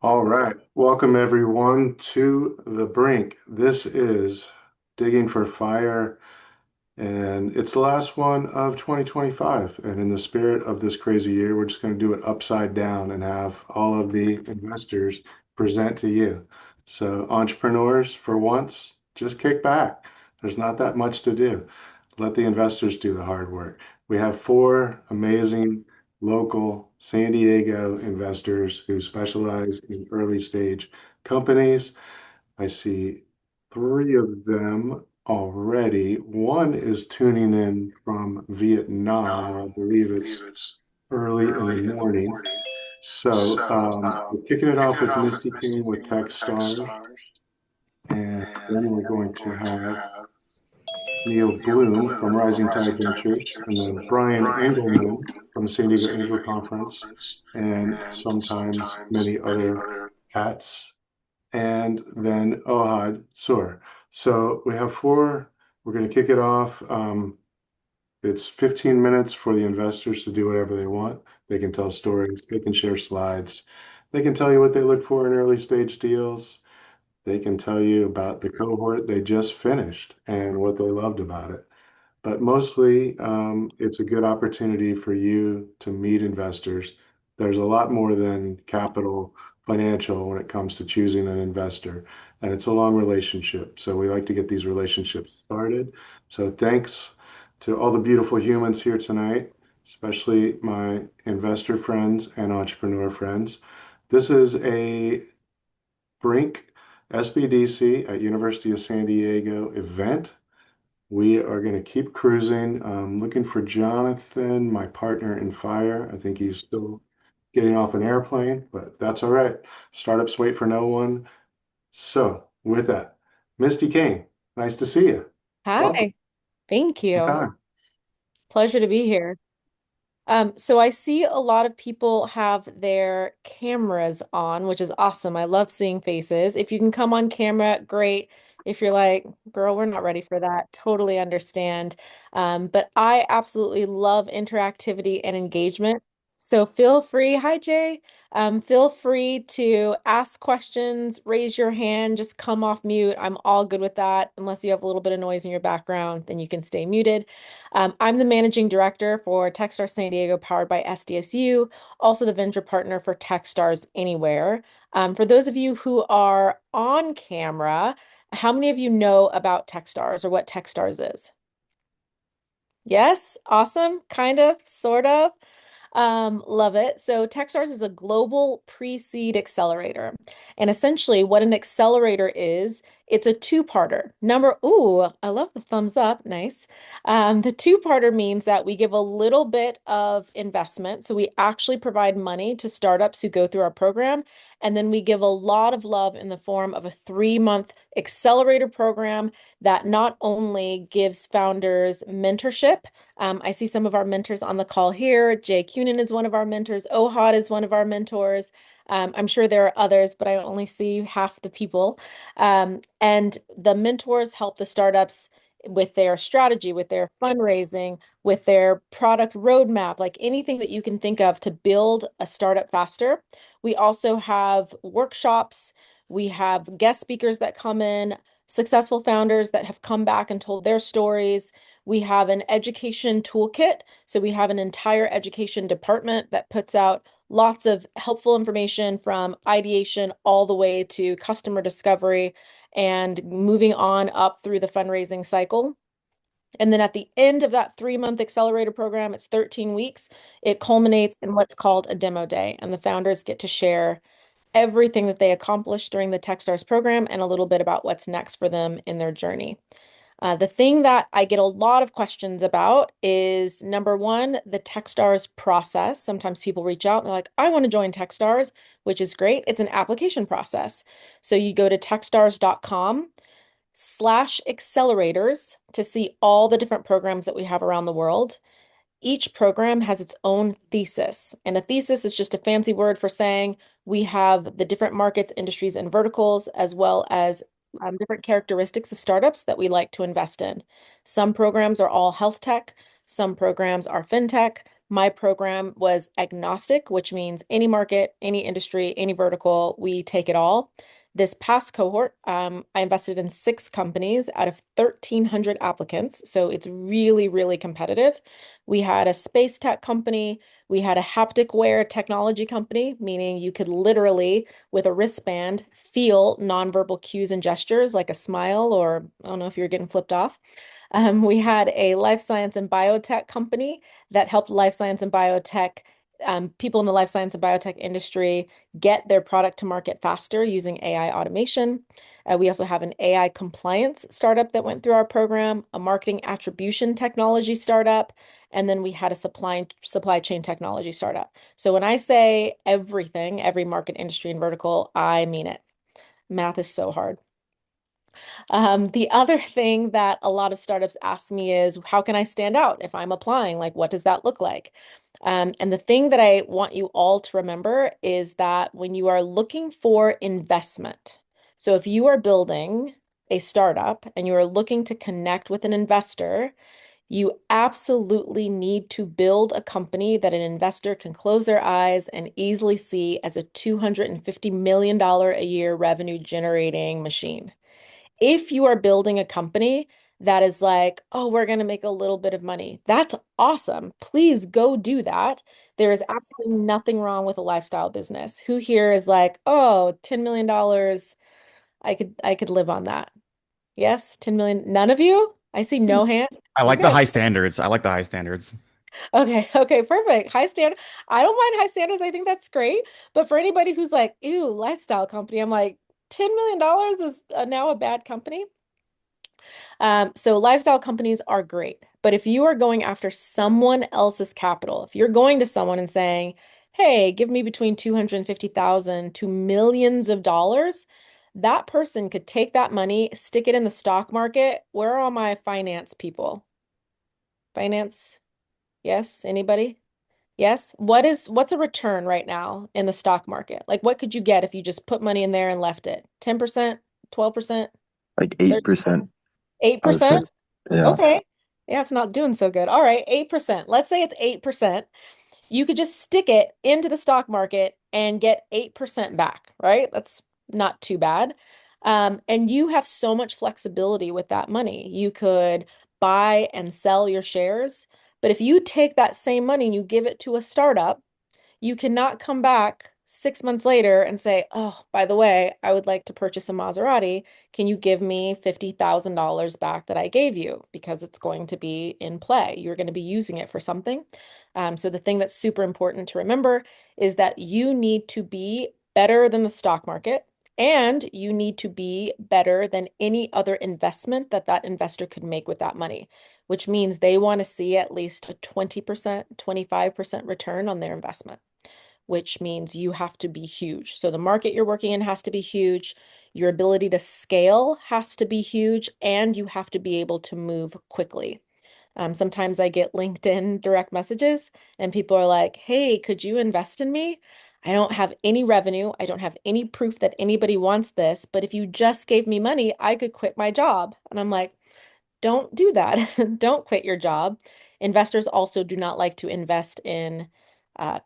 All right. Welcome everyone to the Brink. This is Digging for Fire, and it's the last one of 2025. And in the spirit of this crazy year, we're just going to do it upside down and have all of the investors present to you. So, entrepreneurs, for once, just kick back. There's not that much to do. Let the investors do the hard work. We have four amazing local San Diego investors who specialize in early stage companies. I see three of them already. One is tuning in from Vietnam, where I believe it's early in the morning. So we're kicking it off with Misty King with Techstars, and then we're going to have Neil Bloom from Rising Tide Ventures, and then Brian Engelman from San Diego Angel Conference, and sometimes many other hats, and then Ohad Sur. So we have four. We're going to kick it off. It's 15 minutes for the investors to do whatever they want. They can tell stories, they can share slides, they can tell you what they look for in early stage deals. They can tell you about the cohort they just finished and what they loved about it. But mostly, it's a good opportunity for you to meet investors. There's a lot more than capital financial when it comes to choosing an investor, and it's a long relationship. So we like to get these relationships started. So thanks to all the beautiful humans here tonight, especially my investor friends and entrepreneur friends. This is a Brink SBDC at University of San Diego event. We are going to keep cruising. Looking for Jonathan, my partner in fire. I think he's still getting off an airplane, but that's all right. Startups wait for no one. So, with that, Misty King, nice to see you. Welcome. Hi, thank Long you. time. Pleasure to be here. So I see a lot of people have their cameras on, which is awesome. I love seeing faces. If you can come on camera, great. If you're like, girl, we're not ready for that, totally understand. But I absolutely love interactivity and engagement. So feel free, hi Jay. Feel free to ask questions, raise your hand, just come off mute. I'm all good with that. Unless you have a little bit of noise in your background, then you can stay muted. I'm the managing director for Techstars San Diego, powered by SDSU, also the venture partner for Techstars Anywhere. For those of you who are on camera, how many of you know about Techstars or what Techstars is? Yes, awesome, kind of, sort of. Love it. So Techstars is a global pre-seed accelerator. And essentially what an accelerator is, it's a two-parter. I love the thumbs up. Nice. The two-parter means that we give a little bit of investment. So we actually provide money to startups who go through our program. And then we give a lot of love in the form of a 3-month accelerator program that not only gives founders mentorship. I see some of our mentors on the call here. Jay Cunin is one of our mentors. Ohad is one of our mentors. I'm sure there are others, but I only see half the people. And the mentors help the startups with their strategy, with their fundraising, with their product roadmap, like anything that you can think of to build a startup faster. We also have workshops. We have guest speakers that come in, successful founders that have come back and told their stories. We have an education toolkit. So we have an entire education department that puts out lots of helpful information from ideation all the way to customer discovery and moving on up through the fundraising cycle. And then at the end of that 3-month accelerator program, it's 13 weeks, it culminates in what's called a demo day. And the founders get to share everything that they accomplished during the Techstars program and a little bit about what's next for them in their journey. The thing that I get a lot of questions about is number one, the Techstars process. Sometimes people reach out and they're like, I want to join Techstars, which is great. It's an application process. So you go to techstars.com/accelerators to see all the different programs that we have around the world. Each program has its own thesis, and a thesis is just a fancy word for saying we have the different markets, industries, and verticals, as well as different characteristics of startups that we like to invest in. Some programs are all health tech, some programs are fintech, My program was agnostic, which means any market, any industry, any vertical, we take it all. This past cohort, I invested in 6 companies out of 1,300 applicants. So it's really, really competitive. We had a space tech company. We had a haptic wear technology company, meaning you could literally, with a wristband, feel nonverbal cues and gestures like a smile or I don't know if you're getting flipped off. We had a life science and biotech company that helped life science and biotech, people in the life science and biotech industry get their product to market faster using AI automation. We also have an AI compliance startup that went through our program, a marketing attribution technology startup, and then we had a supply chain technology startup. So when I say everything, every market, industry, and vertical, I mean it. Math is so hard. The other thing that a lot of startups ask me is, how can I stand out if I'm applying? Like, what does that look like? And the thing that I want you all to remember is that when you are looking for investment, so if you are building a startup and you are looking to connect with an investor, you absolutely need to build a company that an investor can close their eyes and easily see as a $250 million a year revenue generating machine. If you are building a company that is like, oh, we're going to make a little bit of money, that's awesome. Please go do that. There is absolutely nothing wrong with a lifestyle business. Who here is like, oh, $10 million, I could live on that. Yes, 10 million. None of you? I see no hand. I like the Okay. high standards. I like the high standards. Okay. Okay. Perfect. High standard. I don't mind high standards. I think that's great. But for anybody who's like, ew, lifestyle company, I'm like, $10 million is now a bad company. So lifestyle companies are great, but if you are going after someone else's capital, if you're going to someone and saying, "Hey, give me between 250,000 to millions of dollars," that person could take that money, stick it in the stock market. Where are all my finance people? Finance? Yes, anybody? Yes. What's a return right now in the stock market? Like what could you get if you just put money in there and left it? 10%, 12%, Like 8%, I would say. 8%? Yeah. Okay. Yeah, it's not doing so good. All right, 8%. Let's say it's 8%. You could just stick it into the stock market and get 8% back, right? That's not too bad. And you have so much flexibility with that money. You could buy and sell your shares. But if you take that same money and you give it to a startup, you cannot come back 6 months later and say, oh, by the way, I would like to purchase a Maserati. Can you give me $50,000 back that I gave you? Because it's going to be in play. You're going to be using it for something. So the thing that's super important to remember is that you need to be better than the stock market. And you need to be better than any other investment that that investor could make with that money, which means they want to see at least a 20%, 25% return on their investment, which means you have to be huge. So the market you're working in has to be huge. Your ability to scale has to be huge, and you have to be able to move quickly. Sometimes I get LinkedIn direct messages, and people are like, hey, could you invest in me? I don't have any revenue. I don't have any proof that anybody wants this, but if you just gave me money, I could quit my job. And I'm like, don't do that. Don't quit your job. Investors also do not like to invest in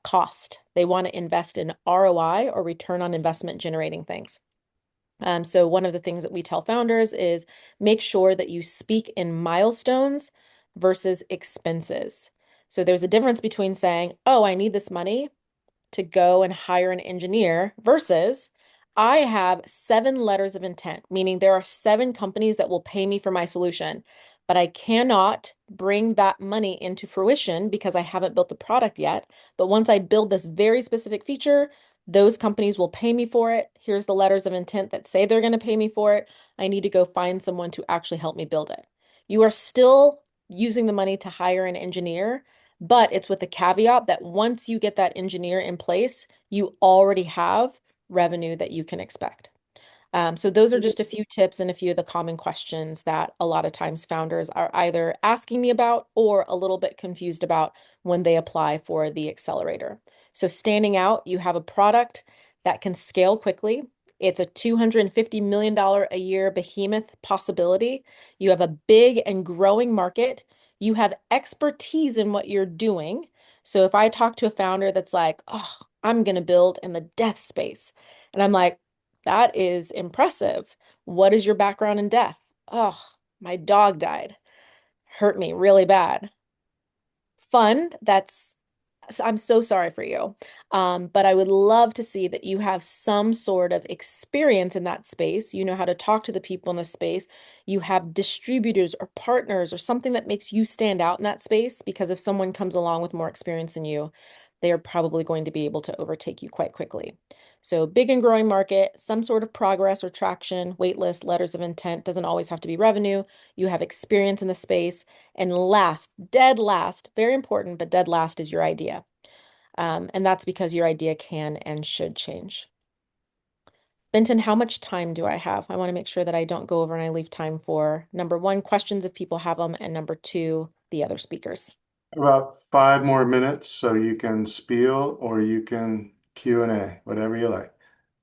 cost. They want to invest in ROI or return on investment generating things. So one of the things that we tell founders is make sure that you speak in milestones versus expenses. So there's a difference between saying, oh, I need this money to go and hire an engineer versus I have 7 letters of intent, meaning there are 7 companies that will pay me for my solution, but I cannot bring that money into fruition because I haven't built the product yet. But once I build this very specific feature, those companies will pay me for it. Here's the letters of intent that say they're going to pay me for it. I need to go find someone to actually help me build it. You are still using the money to hire an engineer, but it's with the caveat that once you get that engineer in place, you already have revenue that you can expect. So those are just a few tips and a few of the common questions that a lot of times founders are either asking me about or a little bit confused about when they apply for the accelerator. So standing out, you have a product that can scale quickly. It's a $250 million a year behemoth possibility. You have a big and growing market. You have expertise in what you're doing. So if I talk to a founder that's like, oh, I'm going to build in the death space, and I'm like, that is impressive. What is your background in death? Oh, my dog died. Hurt me really bad. Fun. I'm so sorry for you. But I would love to see that you have some sort of experience in that space. You know how to talk to the people in the space. You have distributors or partners or something that makes you stand out in that space because if someone comes along with more experience than you, they are probably going to be able to overtake you quite quickly. So big and growing market, some sort of progress or traction, wait list, letters of intent, doesn't always have to be revenue. You have experience in the space. And last, dead last, very important, but dead last is your idea. And that's because your idea can and should change. Benton, how much time do I have? I want to make sure that I don't go over and I leave time for number one, questions if people have them, and number two, the other speakers. About 5 more minutes, so you can spiel or you can Q&A, whatever you like.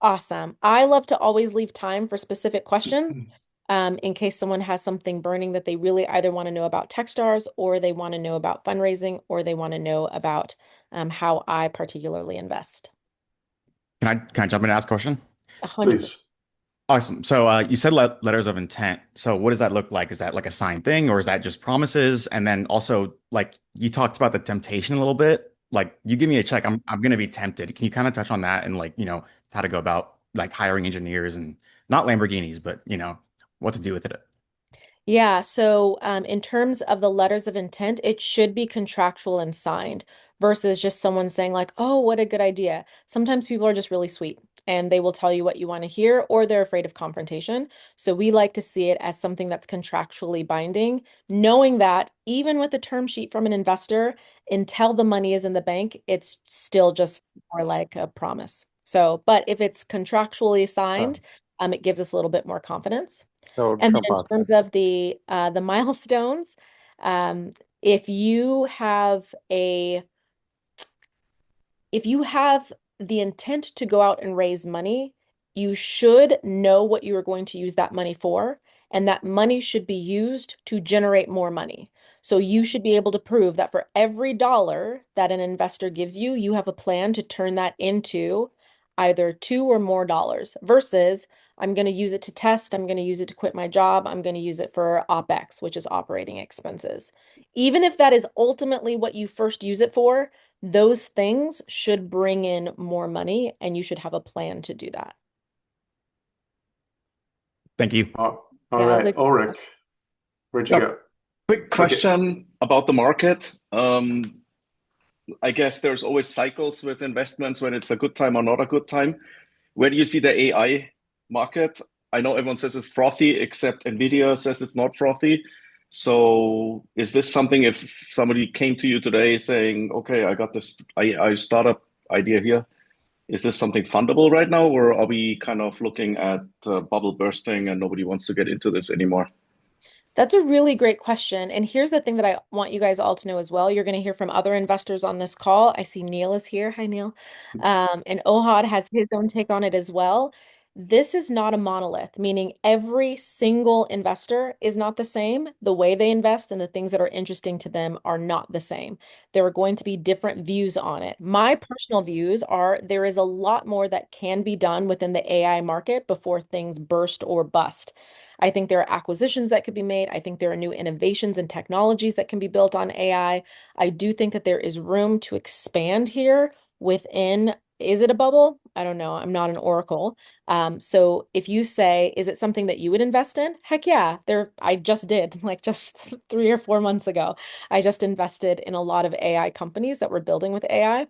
Awesome. I love to always leave time for specific questions in case someone has something burning that they really either want to know about Techstars or they want to know about fundraising or they want to know about how I particularly invest. Can I jump in and ask a question? 100%. Please. Awesome. So you said letters of intent. So what does that look like? Is that like a signed thing or is that just promises? And then also like you talked about the temptation a little bit. Like you give me a check, I'm gonna be tempted. Can you kind of touch on that and like, how to go about like hiring engineers and not Lamborghinis, but what to do with it? Yeah, so in terms of the letters of intent, it should be contractual and signed versus just someone saying like, "Oh, what a good idea." Sometimes people are just really sweet and they will tell you what you want to hear or they're afraid of confrontation. So we like to see it as something that's contractually binding, knowing that even with a term sheet from an investor, until the money is in the bank, it's still just more like a promise. So, but if it's contractually Oh, signed, it gives us a little bit more confidence. so And then jump in on. terms of the milestones, um, if you have a if you have the intent to go out and raise money, you should know what you are going to use that money for, and that money should be used to generate more money. So you should be able to prove that for every dollar that an investor gives you, you have a plan to turn that into either two or more dollars versus I'm going to use it to test, I'm going to use it to quit my job, I'm going to use it for OpEx, which is operating expenses. Even if that is ultimately what you first use it for, those things should bring in more money and you should have a plan to do that. Thank you. All Yeah, I was right, like, Ulrich, where'd you Yeah, go? quick Okay. question about the market. I guess there's always cycles with investments when it's a good time or not a good time. Where do you see the AI market? I know everyone says it's frothy, except Nvidia says it's not frothy. So is this something if somebody came to you today saying, okay, I got this AI startup idea here, is this something fundable right now, or are we kind of looking at bubble bursting and nobody wants to get into this anymore? that's a really great question. And here's the thing that I want you guys all to know as well. You're going to hear from other investors on this call. I see Neil is here. Hi, Neil. And Ohad has his own take on it as well. This is not a monolith, meaning every single investor is not the same. The way they invest and the things that are interesting to them are not the same. There are going to be different views on it. My personal views are there is a lot more that can be done within the AI market before things burst or bust. I think there are acquisitions that could be made. I think there are new innovations and technologies that can be built on AI. I do think that there is room to expand here within. Is it a bubble? I don't know. I'm not an oracle. So if you say, is it something that you would invest in? Heck yeah. I just did, like just 3 or 4 months ago. I just invested in a lot of AI companies that were building with AI.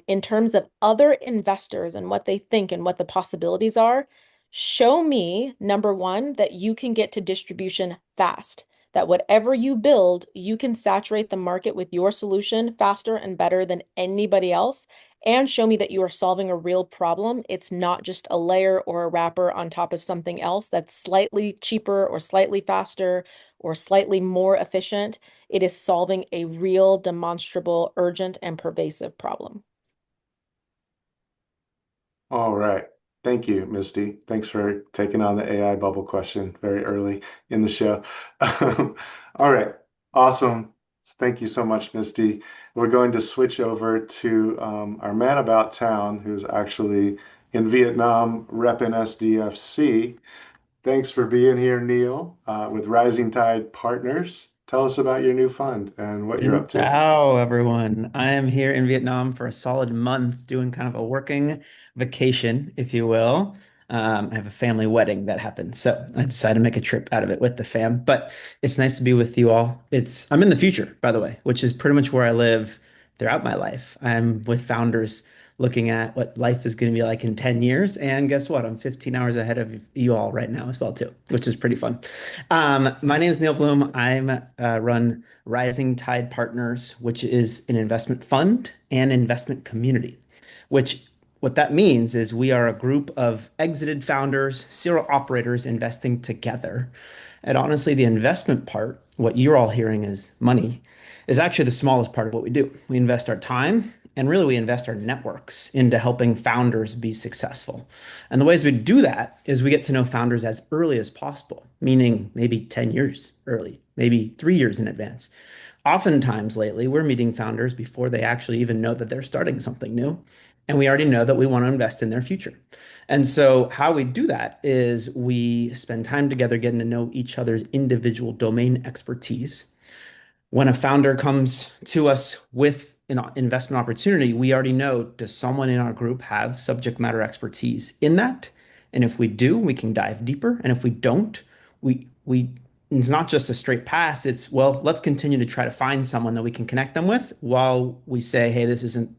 In terms of other investors and what they think and what the possibilities are, show me, number one, that you can get to distribution fast, that whatever you build, you can saturate the market with your solution faster and better than anybody else. And show me that you are solving a real problem. It's not just a layer or a wrapper on top of something else that's slightly cheaper or slightly faster or slightly more efficient. It is solving a real, demonstrable, urgent, and pervasive problem. All right. Thank you, Misty. Thanks for taking on the AI bubble question very early in the show. All right. Awesome. Thank you so much, Misty. We're going to switch over to our man about town, who's actually in Vietnam repping SDFC. Thanks for being here, Neil, with Rising Tide Partners. Tell us about your new fund and what you're up to. Ciao, everyone. I am here in Vietnam for a solid month doing kind of a working vacation, if you will. I have a family wedding that happened, so I decided to make a trip out of it with the fam. But it's nice to be with you all. I'm in the future, by the way, which is pretty much where I live throughout my life. I'm with founders looking at what life is going to be like in 10 years. And guess what? I'm 15 hours ahead of you all right now as well, too, which is pretty fun. My name is Neil Bloom. I'm run Rising Tide Partners, which is an investment fund and investment community, which what that means is we are a group of exited founders, serial operators investing together. And honestly, the investment part, what you're all hearing is money, is actually the smallest part of what we do. We invest our time and really we invest our networks into helping founders be successful. And the ways we do that is we get to know founders as early as possible, meaning maybe 10 years early, maybe 3 years in advance. Oftentimes lately, we're meeting founders before they actually even know that they're starting something new. And we already know that we want to invest in their future. And so, how we do that is we spend time together getting to know each other's individual domain expertise. When a founder comes to us with an investment opportunity, we already know, does someone in our group have subject matter expertise in that? And if we do, we can dive deeper. And if we don't, we it's not just a straight pass. It's, well, let's continue to try to find someone that we can connect them with while we say, hey,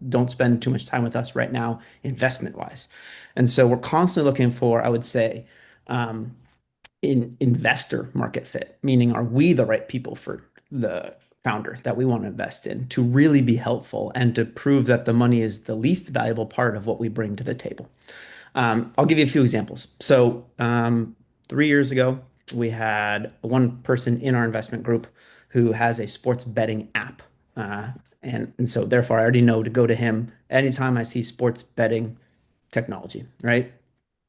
don't spend too much time with us right now, investment wise. And so we're constantly looking for, I would say, in investor market fit, meaning are we the right people for the founder that we want to invest in to really be helpful and to prove that the money is the least valuable part of what we bring to the table. I'll give you a few examples. So 3 years ago, we had one person in our investment group who has a sports betting app. And so therefore I already know to go to him anytime I see sports betting technology, right?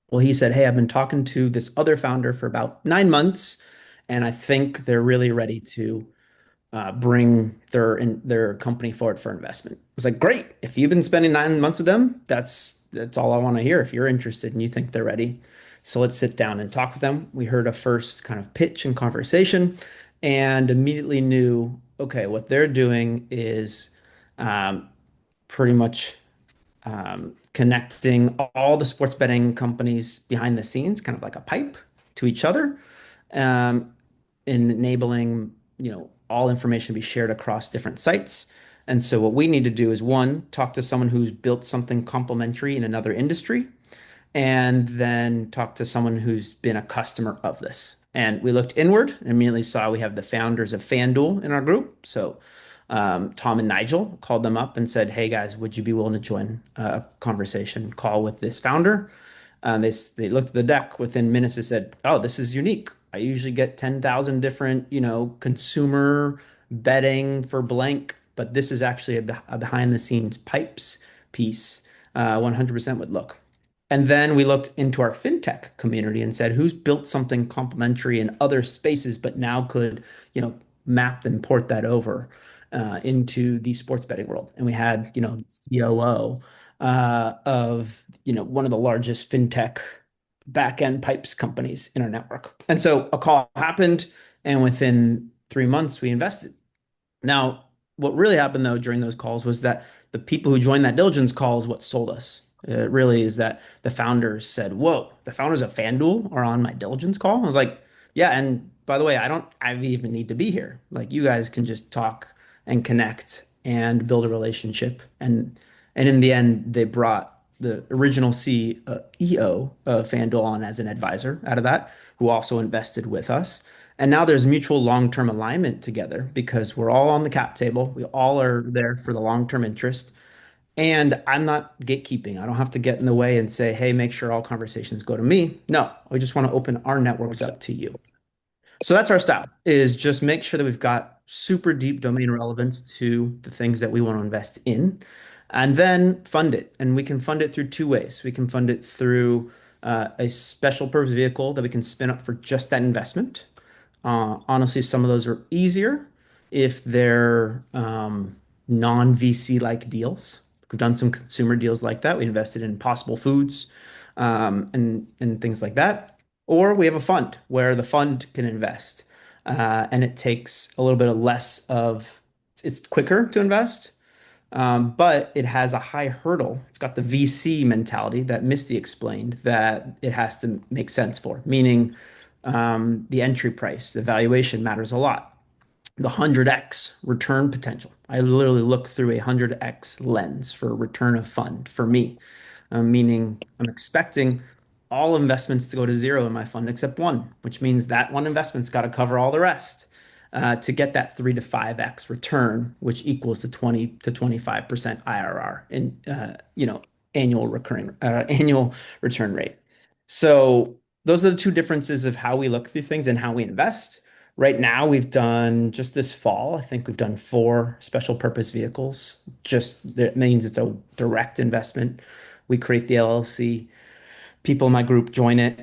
Well, he said, hey, I've been talking to this other founder for about 9 months, and I think they're really ready to bring their company forward for investment. I was like, great. If you've been spending 9 months with them, that's all I want to hear. If you're interested and you think they're ready, so let's sit down and talk with them. We heard a first kind of pitch and conversation, and immediately knew, okay, what they're doing is pretty much connecting all the sports betting companies behind the scenes, kind of like a pipe to each other, um, enabling, all information to be shared across different sites. And so what we need to do is one, talk to someone who's built something complementary in another industry, and then talk to someone who's been a customer of this. And we looked inward and immediately saw we have the founders of FanDuel in our group. So Tom and Nigel called them up and said, "Hey guys, would you be willing to join a conversation call with this founder?" They looked at the deck within minutes and said, "Oh, this is unique. I usually get 10,000 different, consumer betting for blank, but this is actually a behind the scenes pipes piece. 100% would look." And then we looked into our fintech community and said, who's built something complementary in other spaces, but now could, map and port that over into the sports betting world. And we had, COO of, one of the largest fintech back-end pipes companies in our network. And so a call happened, and within 3 months, we invested. Now, what really happened though during those calls was that the people who joined that diligence call is what sold us. It really is that the founders said, "Whoa, the founders of FanDuel are on my diligence call." I was like, "Yeah, and by the way, I even need to be here. Like, you guys can just talk and connect and build a relationship." And in the end, they brought the original CEO of FanDuel on as an advisor out of that, who also invested with us. And now there's mutual long-term alignment together because we're all on the cap table. We all are there for the long-term interest. And I'm not gatekeeping. I don't have to get in the way and say, hey, make sure all conversations go to me. No, we just want to open our networks up to you. So that's our style, is just make sure that we've got super deep domain relevance to the things that we want to invest in, and then fund it. And we can fund it through two ways. We can fund it through a special purpose vehicle that we can spin up for just that investment. Honestly, some of those are easier. if they're non-VC like deals. We've done some consumer deals like that. We invested in Possible Foods and things like that. Or we have a fund where the fund can invest, and it takes a little bit of less of it's quicker to invest, but it has a high hurdle. It's got the VC mentality that Misty explained that it has to make sense for, meaning the entry price, the valuation matters a lot. The 100x return potential. I literally look through a 100x lens for return of fund for me, meaning I'm expecting all investments to go to zero in my fund except one, which means that one investment's got to cover all the rest to get that 3 to 5x return, which equals the 20 to 25% IRR in annual return rate. So those are the two differences of how we look through things and how we invest. Right now, we've done just this fall, I think we've done 4 special purpose vehicles. Just that means it's a direct investment. We create the LLC, people in my group join it,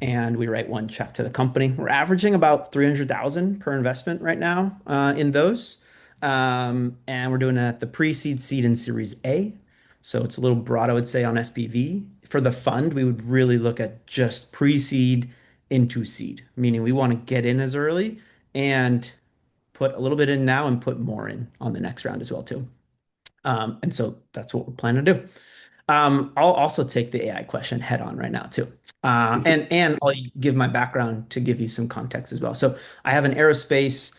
and we write one check to the company. We're averaging about 300,000 per investment right now in those. And we're doing it at the pre-seed, seed, and Series A. So it's a little broad, I would say, on SPV. For the fund, we would really look at just pre-seed into seed, meaning we want to get in as early and put a little bit in now and put more in on the next round as well too. And so that's what we're planning to do. I'll also take the AI question head on right now too. And I'll give my background to give you some context as well. So I have an aerospace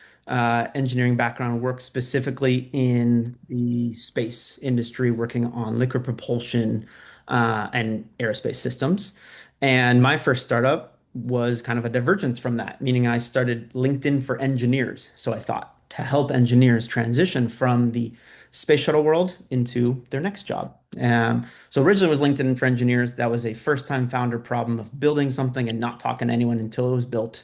engineering background, work specifically in the space industry, working on liquid propulsion and aerospace systems. And my first startup was kind of a divergence from that, meaning I started LinkedIn for engineers. So I thought to help engineers transition from the space shuttle world into their next job. So originally it was LinkedIn for engineers. That was a first-time founder problem of building something and not talking to anyone until it was built.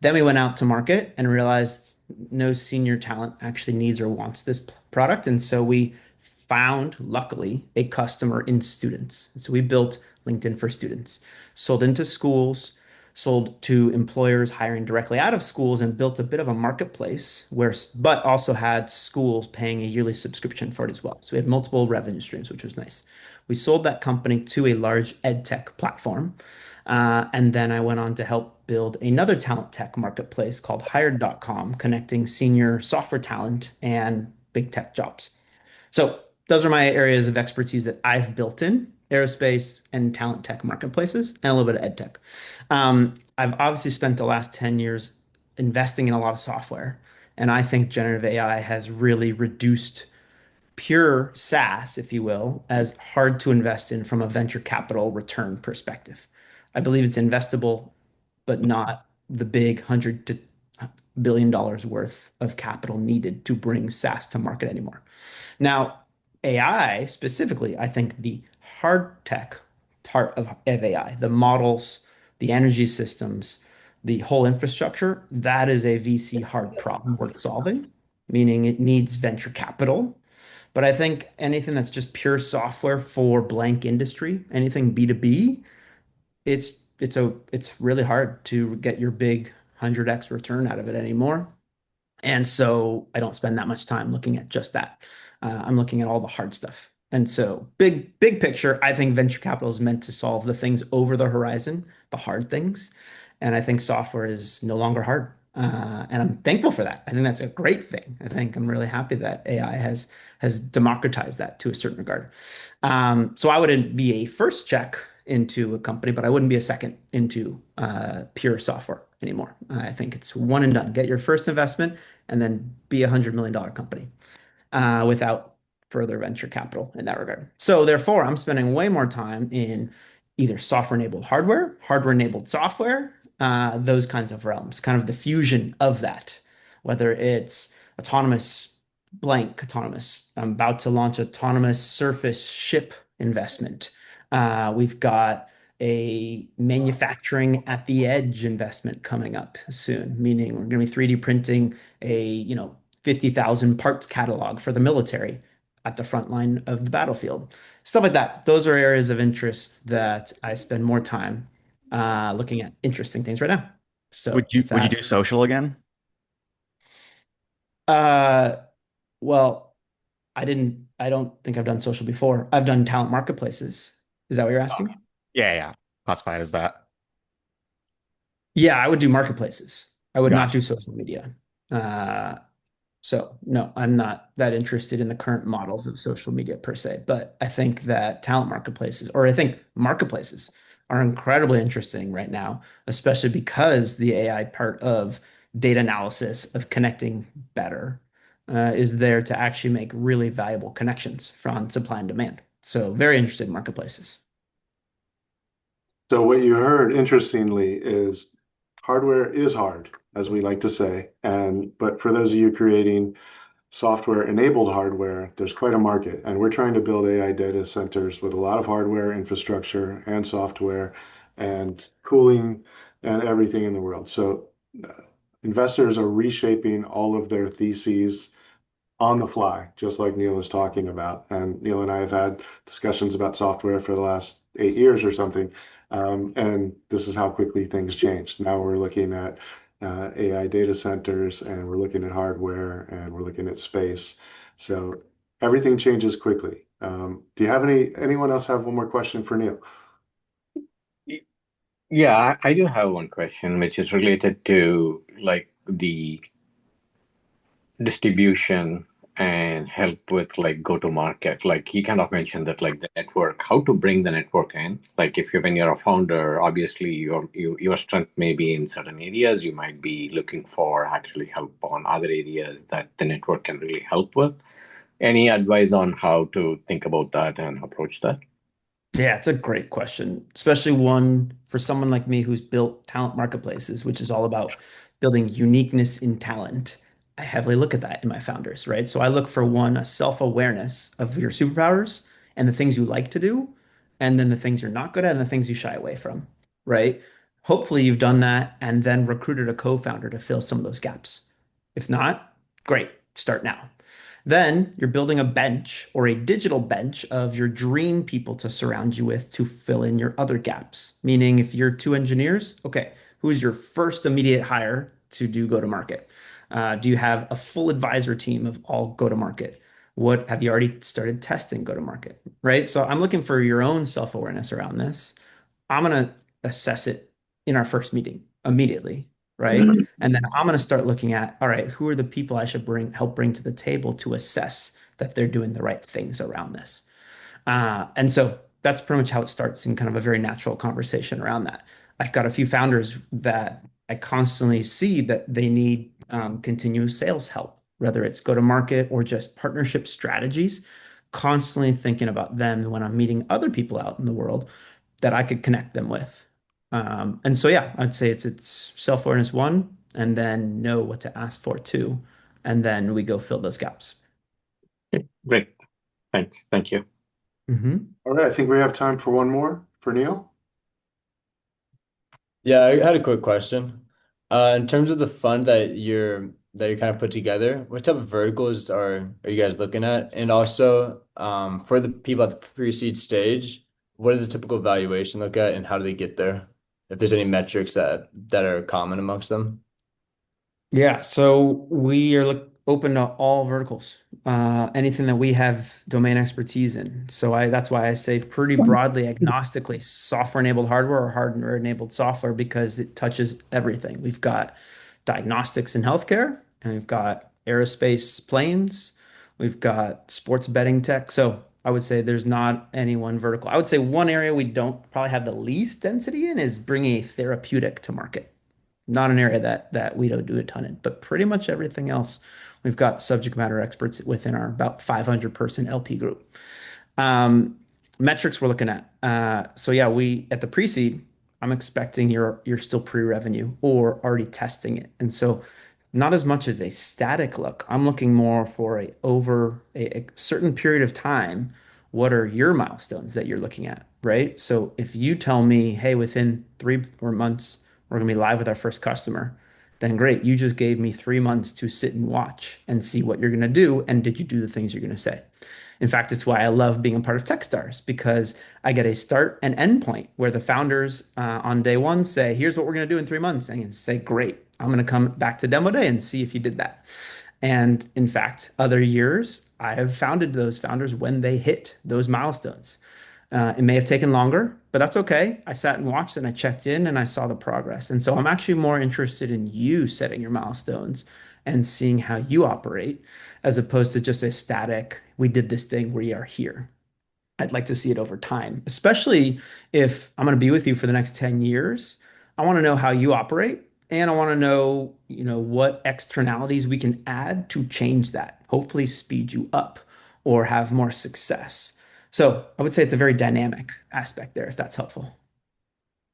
Then we went out to market and realized no senior talent actually needs or wants this product. And so we found, luckily, a customer in students. So we built LinkedIn for students, sold into schools, sold to employers hiring directly out of schools, and built a bit of a marketplace where, but also had schools paying a yearly subscription for it as well. So we had multiple revenue streams, which was nice. We sold that company to a large ed tech platform. And then I went on to help build another talent tech marketplace called hired.com, connecting senior software talent and big tech jobs. So those are my areas of expertise that I've built in aerospace and talent tech marketplaces and a little bit of ed tech. I've obviously spent the last 10 years investing in a lot of software. And I think generative AI has really reduced pure SaaS, if you will, as hard to invest in from a venture capital return perspective. I believe it's investable, but not the big $100 to billion worth of capital needed to bring SaaS to market anymore. Now, AI specifically, I think the hard tech part of AI, the models, the energy systems, the whole infrastructure, that is a VC hard problem worth solving, meaning it needs venture capital. But I think anything that's just pure software for blank industry, anything B2B, it's really hard to get your big 100x return out of it anymore. And so I don't spend that much time looking at just that. I'm looking at all the hard stuff. And so big picture, I think venture capital is meant to solve the things over the horizon, the hard things. And I think software is no longer hard. And I'm thankful for that. I think that's a great thing. I think I'm really happy that AI has democratized that to a certain regard. So I wouldn't be a first check into a company, but I wouldn't be a second into pure software anymore. I think it's one and done. Get your first investment and then be $100 million company without further venture capital in that regard. So therefore, I'm spending way more time in either software-enabled hardware, hardware-enabled software, those kinds of realms, kind of the fusion of that, whether it's autonomous blank autonomous. I'm about to launch autonomous surface ship investment. We've got a manufacturing at the edge investment coming up soon, meaning we're going to be 3D printing a 50,000 parts catalog for the military at the front line of the battlefield. Stuff like that. Those are areas of interest that I spend more time looking at interesting things right now. So Would you with would you that, do social again? Uh, well, I don't think I've done social before. I've done talent marketplaces. Is that what you're Okay. asking? Yeah, yeah. Classified as that. Yeah, I would do marketplaces. I would not Gotcha. do social media. Uh, So, no, I'm not that interested in the current models of social media per se, but I think that talent marketplaces, or I think marketplaces, are incredibly interesting right now, especially because the AI part of data analysis of connecting better is there to actually make really valuable connections from supply and demand. So, very interested in marketplaces. So what you heard, interestingly, is hardware is hard, as we like to say. And but for those of you creating software-enabled hardware, there's quite a market. And we're trying to build AI data centers with a lot of hardware infrastructure and software and cooling and everything in the world. So investors are reshaping all of their theses on the fly, just like Neil is talking about. And Neil and I have had discussions about software for the last 8 years or something. And this is how quickly things change. Now we're looking at AI data centers and we're looking at hardware and we're looking at space. So everything changes quickly. Do you have anyone else have one more question for Neil? Yeah, I do have one question, which is related to like the distribution and help with like go to market. Like you kind of mentioned that like the network, how to bring the network in. Like if you're when you're a founder, obviously your strength may be in certain areas. You might be looking for actually help on other areas that the network can really help with. Any advice on how to think about that and approach that? Yeah, it's a great question, especially one for someone like me who's built talent marketplaces, which is all about building uniqueness in talent. I heavily look at that in my founders, right? So I look for one, a self-awareness of your superpowers and the things you like to do, and then the things you're not good at and the things you shy away from, right? Hopefully you've done that and then recruited a co-founder to fill some of those gaps. If not, great, start now. Then you're building a bench or a digital bench of your dream people to surround you with to fill in your other gaps. Meaning, if you're two engineers, okay, who's your first immediate hire to do go to market? Do you have a full advisor team of all go to market? What have you already started testing go to market? Right. So I'm looking for your own self awareness around this. I'm going to assess it in our first meeting immediately, right? And then I'm going to start looking at, all right, who are the people I should help bring to the table to assess that they're doing the right things around this. And so that's pretty much how it starts in kind of a very natural conversation around that. I've got a few founders that I constantly see that they need continuous sales help, whether it's go to market or just partnership strategies. Constantly thinking about them when I'm meeting other people out in the world that I could connect them with. And so, yeah, I'd say it's self-awareness one, and then know what to ask for two, and then we go fill those gaps. Okay, great. Thanks. Thank you. Hmm. All right, I think we have time for one more for Neil. Yeah, I had a quick question. In terms of the fund that you kind of put together, what type of verticals are you guys looking at? And also, for the people at the pre-seed stage, what does the typical valuation look at, and how do they get there? If there's any metrics that are common amongst them. Yeah, so we are open to all verticals, anything that we have domain expertise in. So that's why I say pretty broadly, agnostically, software-enabled hardware or hardware-enabled software because it touches everything. We've got diagnostics in healthcare, and we've got aerospace planes, we've got sports betting tech. So I would say there's not any one vertical. I would say one area we don't probably have the least density in is bringing a therapeutic to market, not an area that we don't do a ton in, but pretty much everything else, we've got subject matter experts within our about 500 person LP group. Um, Metrics we're looking at. So yeah, we at the pre-seed, I'm expecting you're still pre-revenue or already testing it, and so not as much as a static look. I'm looking more for a over a certain period of time. What are your milestones that you're looking at, right? So if you tell me, hey, within 3 or 4 months, we're gonna be live with our first customer, then great. You just gave me 3 months to sit and watch and see what you're gonna do, and did you do the things you're gonna say? In fact, it's why I love being a part of Techstars because I get a start and end point where the founders on day one say, here's what we're going to do in 3 months. And I can say, great, I'm going to come back to demo day and see if you did that. And in fact, other years, I have founded those founders when they hit those milestones. It may have taken longer, but that's okay. I sat and watched and I checked in and I saw the progress. And so I'm actually more interested in you setting your milestones and seeing how you operate as opposed to just a static, we did this thing, we are here. I'd like to see it over time, especially if I'm going to be with you for the next 10 years. I want to know how you operate and I want to know, what externalities we can add to change that, hopefully speed you up or have more success. So I would say it's a very dynamic aspect there, if that's helpful.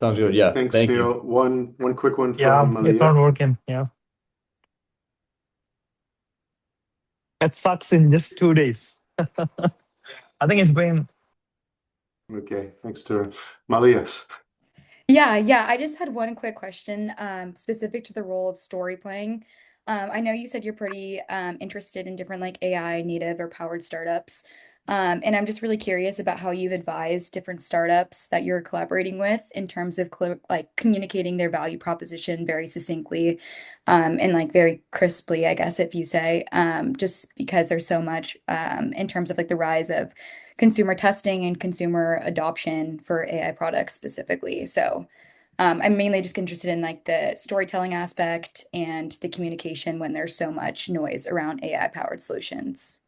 Sounds good. Yeah. Thanks, Thank you. Neil. One quick one Yeah, from it's not Malia. working. Yeah. It sucks in just 2 days. I think it's been. Okay, thanks to Malia. Yeah. I just had one quick question, specific to the role of story playing. I know you said you're pretty interested in different like AI native or powered startups. And I'm just really curious about how you've advised different startups that you're collaborating with in terms of like communicating their value proposition very succinctly, and like very crisply, I guess, if you say, just because there's so much in terms of like the rise of consumer testing and consumer adoption for AI products specifically. So I'm mainly just interested in like the storytelling aspect and the communication when there's so much noise around AI powered solutions.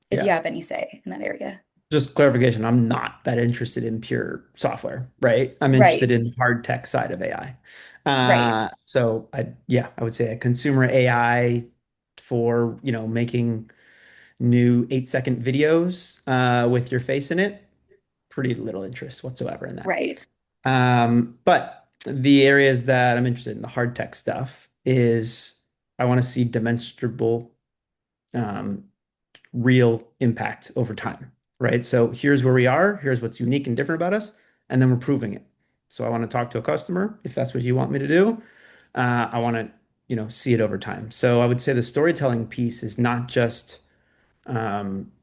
If you Yeah. have any say in that area. Just clarification, I'm not that interested in pure software, right? I'm interested Right, in the hard tech side of AI. right, So I would say a consumer AI for, making new 8-second videos with your face in it, pretty little interest whatsoever in that. right. But the areas that I'm interested in, the hard tech stuff, is I want to see demonstrable, um, real impact over time, right? So here's where we are, here's what's unique and different about us, and then we're proving it. So I want to talk to a customer if that's what you want me to do. I want to, see it over time. So I would say the storytelling piece is not just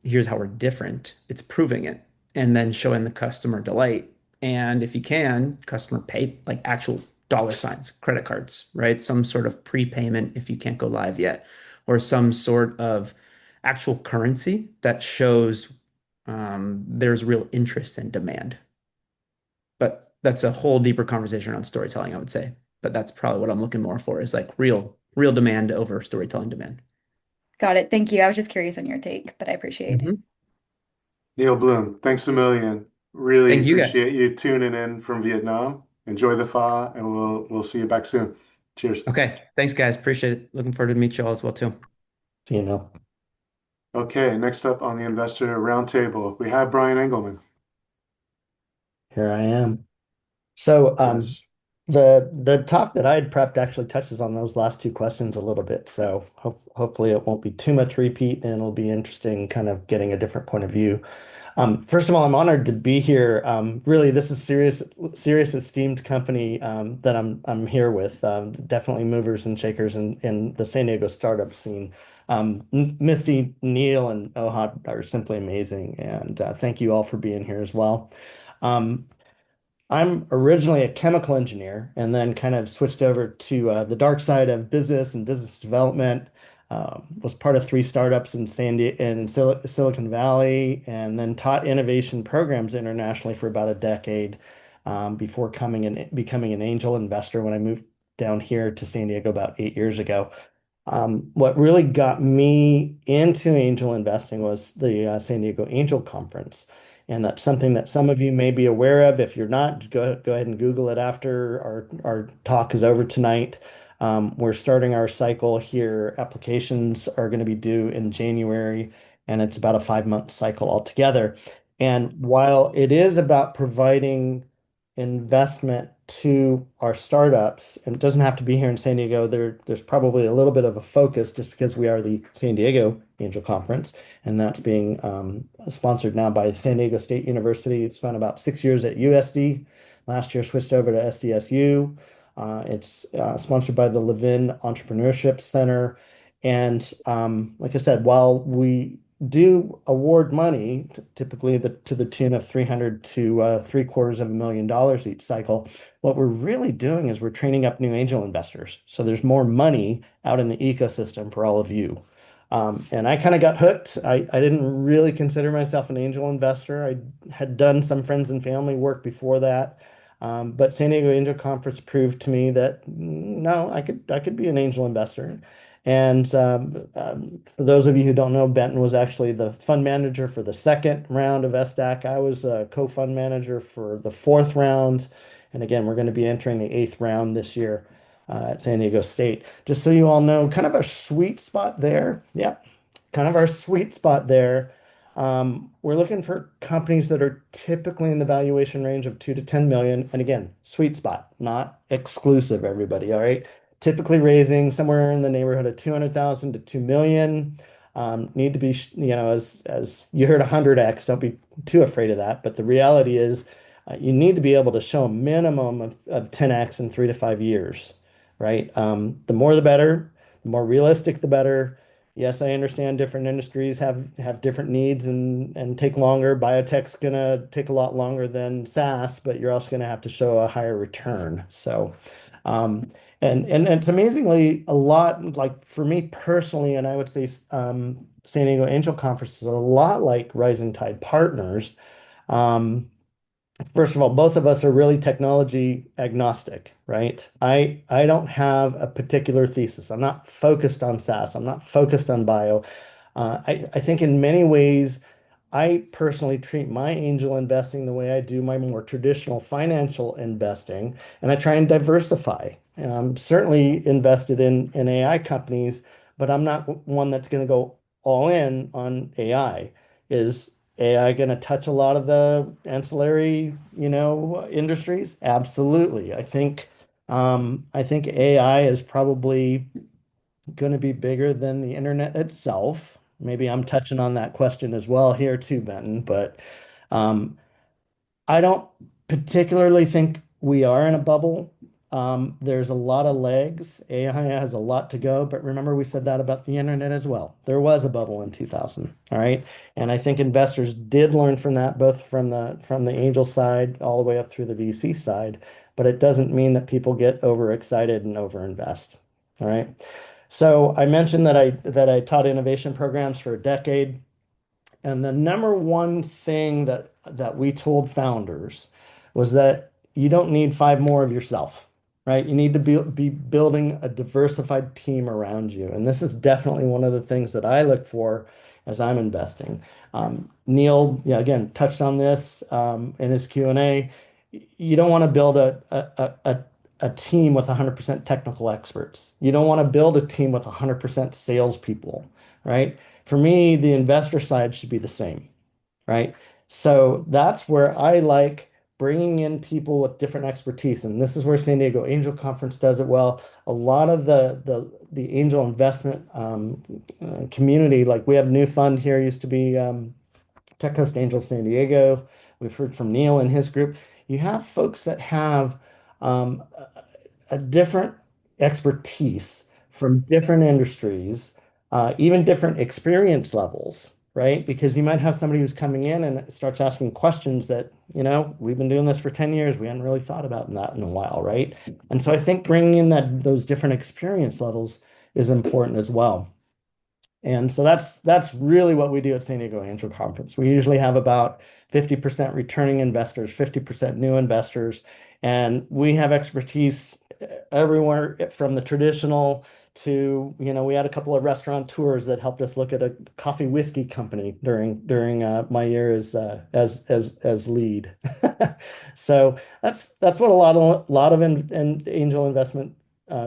here's how we're different. It's proving it and then showing the customer delight. And if you can, customer pay like actual dollar signs, credit cards, right? Some sort of prepayment if you can't go live yet, or some sort of actual currency that shows there's real interest and demand. But that's a whole deeper conversation around storytelling, I would say. But that's probably what I'm looking more for is like real demand over storytelling demand. Got it. Thank you. I was just curious on your take, but I appreciate it. Mhm. Neil Bloom, thanks a million. Really Thank you guys. appreciate you tuning in from Vietnam. Enjoy the pho, and we'll see you back soon. Cheers. Okay. Thanks, guys. Appreciate it. Looking forward to meet you all as well, too. You know. Okay, next up on the investor roundtable, we have Brian Engelman. Here I am. So Yes. the talk that I had prepped actually touches on those last two questions a little bit. So hopefully it won't be too much repeat and it'll be interesting kind of getting a different point of view. First of all, I'm honored to be here. Really, this is serious esteemed company that I'm here with. Definitely movers and shakers in the San Diego startup scene. Misty, Neil, and Ohad are simply amazing, and thank you all for being here as well. Um, I'm originally a chemical engineer and then kind of switched over to the dark side of business and business development. Was part of 3 startups in Silicon Valley, and then taught innovation programs internationally for about a decade before coming and becoming an angel investor when I moved down here to San Diego about 8 years ago. What really got me into angel investing was the San Diego Angel Conference. And that's something that some of you may be aware of. If you're not, go ahead and Google it after our talk is over tonight. We're starting our cycle here. Applications are going to be due in January, and it's about a 5-month cycle altogether. And while it is about providing investment to our startups, and it doesn't have to be here in San Diego. There's probably a little bit of a focus just because we are the San Diego Angel Conference, and that's being sponsored now by San Diego State University. It spent about 6 years at USD. Last year, switched over to SDSU. It's sponsored by the Levin Entrepreneurship Center. And like I said, while we do award money, typically to the tune of 300 to $750,000 each cycle. What we're really doing is we're training up new angel investors. So there's more money out in the ecosystem for all of you. And I kind of got hooked. I didn't really consider myself an angel investor. I had done some friends and family work before that. But San Diego Angel Conference proved to me that no, I could be an angel investor. And for those of you who don't know, Benton was actually the fund manager for the second round of SDAC. I was a co-fund manager for the fourth round. And again, we're going to be entering the eighth round this year at San Diego State. Just so you all know, kind of our sweet spot there. Yep, kind of our sweet spot there. We're looking for companies that are typically in the valuation range of 2 to 10 million. And again, sweet spot, not exclusive, everybody. All right. Typically raising somewhere in the neighborhood of 200,000 to 2 million. Need to be, as you heard 100x, don't be too afraid of that. But the reality is, you need to be able to show a minimum of 10x in 3 to 5 years, right? The more the better, the more realistic the better. Yes, I understand different industries have different needs and take longer. Biotech's gonna take a lot longer than SaaS, but you're also gonna have to show a higher return. So, and it's amazingly a lot like for me personally, and I would say San Diego Angel Conference is a lot like Rising Tide Partners. Um, First of all, both of us are really technology agnostic, right? I don't have a particular thesis. I'm not focused on SaaS. I'm not focused on bio. I think in many ways, I personally treat my angel investing the way I do my more traditional financial investing, and I try and diversify. And I'm certainly invested in AI companies, but I'm not one that's going to go all in on AI. Is AI going to touch a lot of the ancillary, industries? Absolutely. I think AI is probably going to be bigger than the internet itself. Maybe I'm touching on that question as well here too, Benton, but um, I don't particularly think we are in a bubble. There's a lot of legs. AI has a lot to go, but remember we said that about the internet as well. There was a bubble in 2000, all right? And I think investors did learn from that, both from the angel side all the way up through the VC side, but it doesn't mean that people get overexcited and overinvest. All right. So I mentioned that I taught innovation programs for a decade. And the number one thing that we told founders was that you don't need five more of yourself, right? You need to be building a diversified team around you. And this is definitely one of the things that I look for as I'm investing. Neil, yeah, again, touched on this in his Q&A. You don't want to build a team with 100% technical experts. You don't want to build a team with 100% salespeople, right? For me, the investor side should be the same, right? So that's where I like bringing in people with different expertise, and this is where San Diego Angel Conference does it well. A lot of the angel investment community, like we have a new fund here, used to be Tech Coast Angel San Diego. We've heard from Neil and his group. You have folks that have um, a different expertise from different industries, even different experience levels, right? Because you might have somebody who's coming in and starts asking questions that, we've been doing this for 10 years. We hadn't really thought about that in a while, right? And so I think bringing in those different experience levels is important as well. And so that's really what we do at San Diego Angel Conference. We usually have about 50% returning investors, 50% new investors, and we have expertise everywhere from the traditional to, we had a couple of restaurant tours that helped us look at a coffee whiskey company during my year as lead. So that's what a lot of angel investment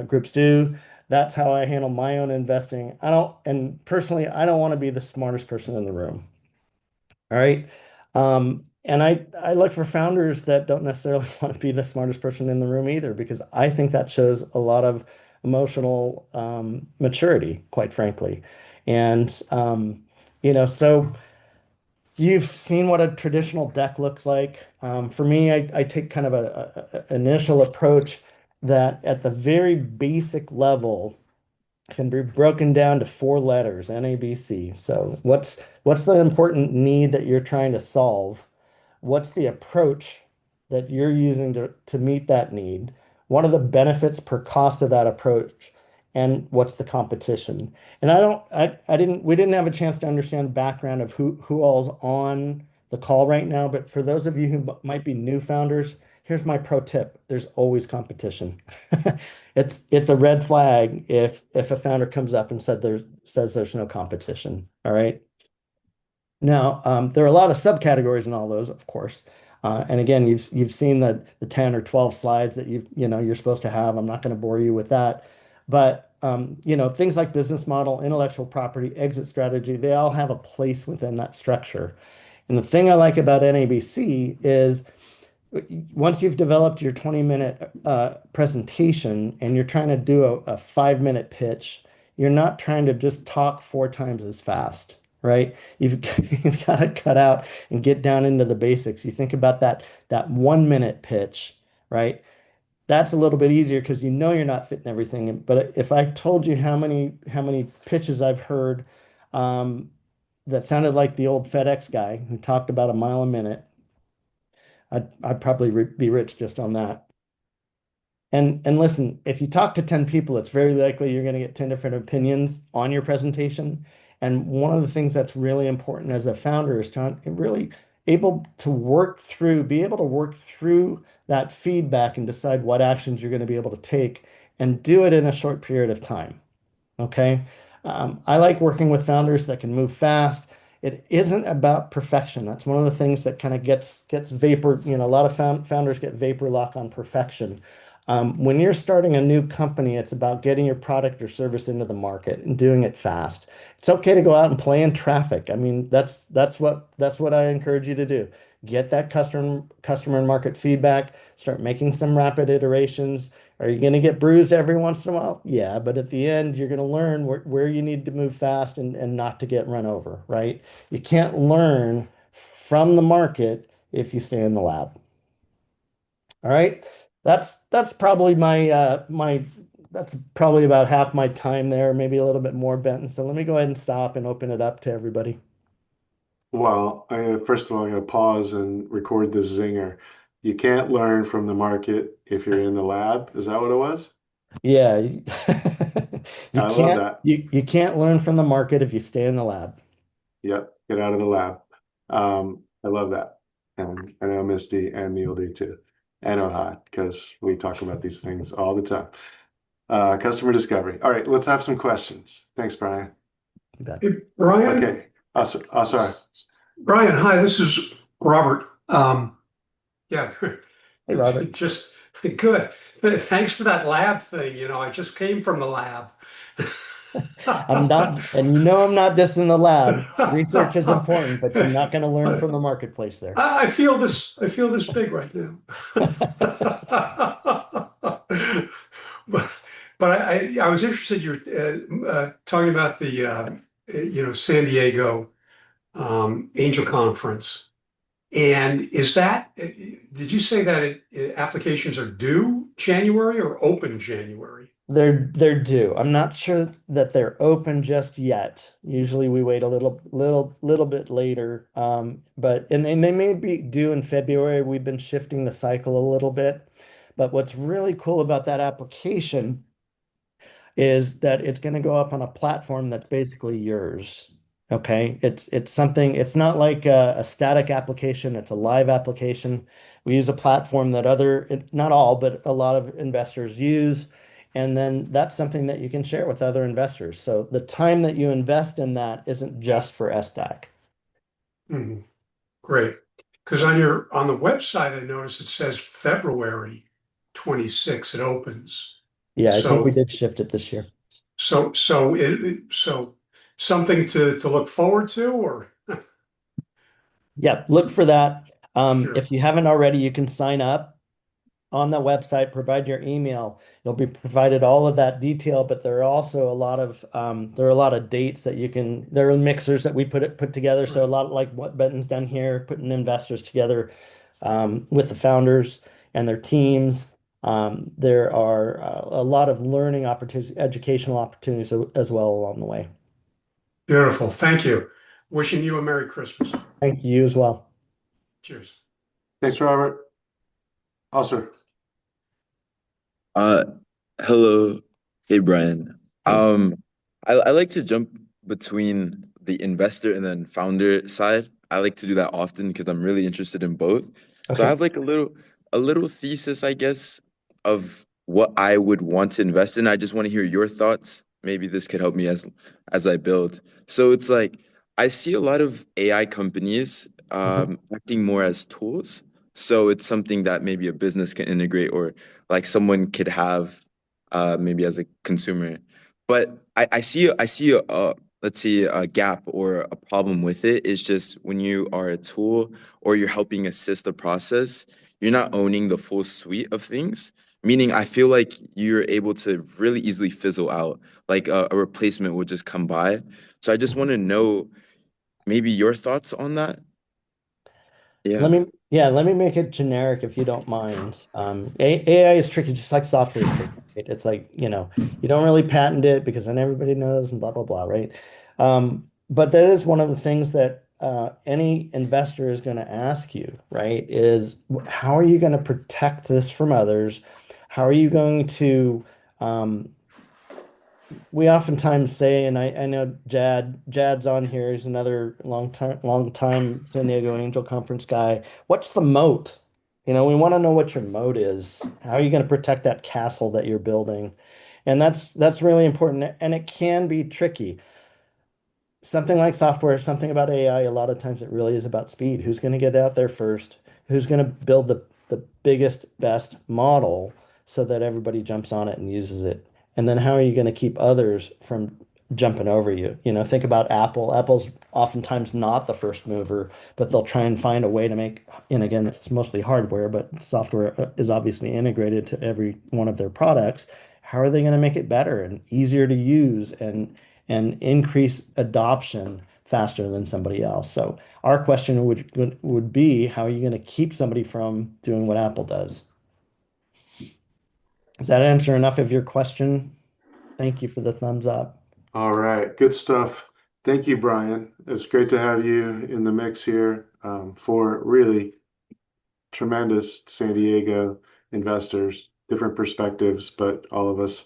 groups do. That's how I handle my own investing. And personally, I don't want to be the smartest person in the room. All right. And I look for founders that don't necessarily want to be the smartest person in the room either, because I think that shows a lot of emotional maturity, quite frankly. And, so you've seen what a traditional deck looks like. For me, I take kind of a initial approach that at the very basic level, can be broken down to four letters, NABC. So what's the important need that you're trying to solve? What's the approach that you're using to meet that need? What are the benefits per cost of that approach? And what's the competition? And we didn't have a chance to understand the background of who all's on the call right now, but for those of you who might be new founders, here's my pro tip. There's always competition. It's a red flag if a founder comes up and says there's no competition. All right. Now, there are a lot of subcategories in all those, of course. And again, you've seen the 10 or 12 slides that you're supposed to have. I'm not going to bore you with that. But things like business model, intellectual property, exit strategy, they all have a place within that structure. And the thing I like about NABC is once you've developed your 20-minute presentation and you're trying to do a 5-minute pitch, you're not trying to just talk 4 times as fast, right? You've got to cut out and get down into the basics. You think about that 1-minute pitch, right? That's a little bit easier because you know you're not fitting everything in. But if I told you how many pitches I've heard that sounded like the old FedEx guy who talked about a mile a minute, I'd probably be rich just on that. And listen, if you talk to 10 people, it's very likely you're going to get 10 different opinions on your presentation. And one of the things that's really important as a founder is to really be able to work through that feedback and decide what actions you're going to be able to take and do it in a short period of time. Okay. I like working with founders that can move fast. It isn't about perfection. That's one of the things that kind of gets vapor. A lot of founders get vapor lock on perfection. When you're starting a new company, it's about getting your product or service into the market and doing it fast. It's okay to go out and play in traffic. I mean, that's what I encourage you to do. Get that customer and market feedback, start making some rapid iterations. Are you going to get bruised every once in a while? Yeah, but at the end, you're going to learn where you need to move fast and not to get run over, right? You can't learn from the market if you stay in the lab. All right. That's probably that's probably about half my time there, maybe a little bit more, Benton. So let me go ahead and stop and open it up to everybody. Well, first of all, I'm going to pause and record this zinger. You can't learn from the market if you're in the lab. Is that what it was? Yeah. I love that. You can't learn from the market if you stay in the lab. Yep, get out of the lab. I love that. And I know Misty and Neil do too. And Ohad, because we talk about these things all the time. Customer discovery. All right, let's have some questions. Thanks, Brian. Hey, Brian. Okay. Sorry. Brian, hi, this is Robert. Yeah, Hey, Robert. just good. Thanks for that lab thing. I just came from the lab. I'm not, and I'm not dissing the lab. Research is important, but you're not going to learn from the marketplace there. I feel this big right now. But I was interested. You're talking about the San Diego Angel Conference, and did you say that applications are due January or open January? They're due. I'm not sure that they're open just yet. Usually we wait a little bit later. But they may be due in February. We've been shifting the cycle a little bit. But what's really cool about that application is that it's going to go up on a platform that's basically yours. Okay. It's not like a static application. It's a live application. We use a platform that not all, but a lot of investors use. And then that's something that you can share with other investors. So the time that you invest in that isn't just for SDAC. Mm-hmm. Great. Because on the website, I noticed it says February 26 it opens. Yeah, I think we did shift it this year. So something to look forward to, or yeah, look for that. Sure. If you haven't already, you can sign up on the website, provide your email. You'll be provided all of that detail, but there are also a lot of dates that there are mixers that we put together. So a lot like what Benton's done here, putting investors together with the founders and their teams. There are a lot of learning opportunities, educational opportunities as well along the way. Beautiful. Thank you. Wishing you a Merry Christmas. Thank you as well. Cheers. Thanks, Robert. Also, Uh, hello. Hey, Brian. I like to jump between the investor and then founder side. I like to do that often because I'm really interested in both. So I Okay. have like a little thesis, I guess, of what I would want to invest in. I just want to hear your thoughts. Maybe this could help me as I build. So it's like I see a lot of AI companies acting more as tools. So it's something that maybe a business can integrate or like someone could have maybe as a consumer. But I see a let's see a gap or a problem with it is just when you are a tool or you're helping assist the process, you're not owning the full suite of things. Meaning, I feel like you're able to really easily fizzle out, like a replacement will just come by. So I just want to know maybe your thoughts on that. Yeah. Let me make it generic if you don't mind. AI is tricky, just like software is tricky. Right? It's like, you don't really patent it because then everybody knows and blah, blah, blah, right? But that is one of the things that any investor is going to ask you, right? Is how are you going to protect this from others? How are you going to um, we oftentimes say, and I know Jad's on here. He's another long time San Diego Angel Conference guy. What's the moat? We want to know what your moat is. How are you going to protect that castle that you're building? And that's really important. And it can be tricky. Something like software, something about AI, a lot of times it really is about speed. Who's going to get out there first? Who's going to build the biggest, best model so that everybody jumps on it and uses it? And then how are you going to keep others from jumping over you? Think about Apple. Apple's oftentimes not the first mover, but they'll try and find a way to make, and again, it's mostly hardware, but software is obviously integrated to every one of their products. How are they going to make it better and easier to use and increase adoption faster than somebody else? So our question would be, how are you going to keep somebody from doing what Apple does? Does that answer enough of your question? Thank you for the thumbs up. all right, good stuff. Thank you, Brian. It's great to have you in the mix here for really tremendous San Diego investors, different perspectives, but all of us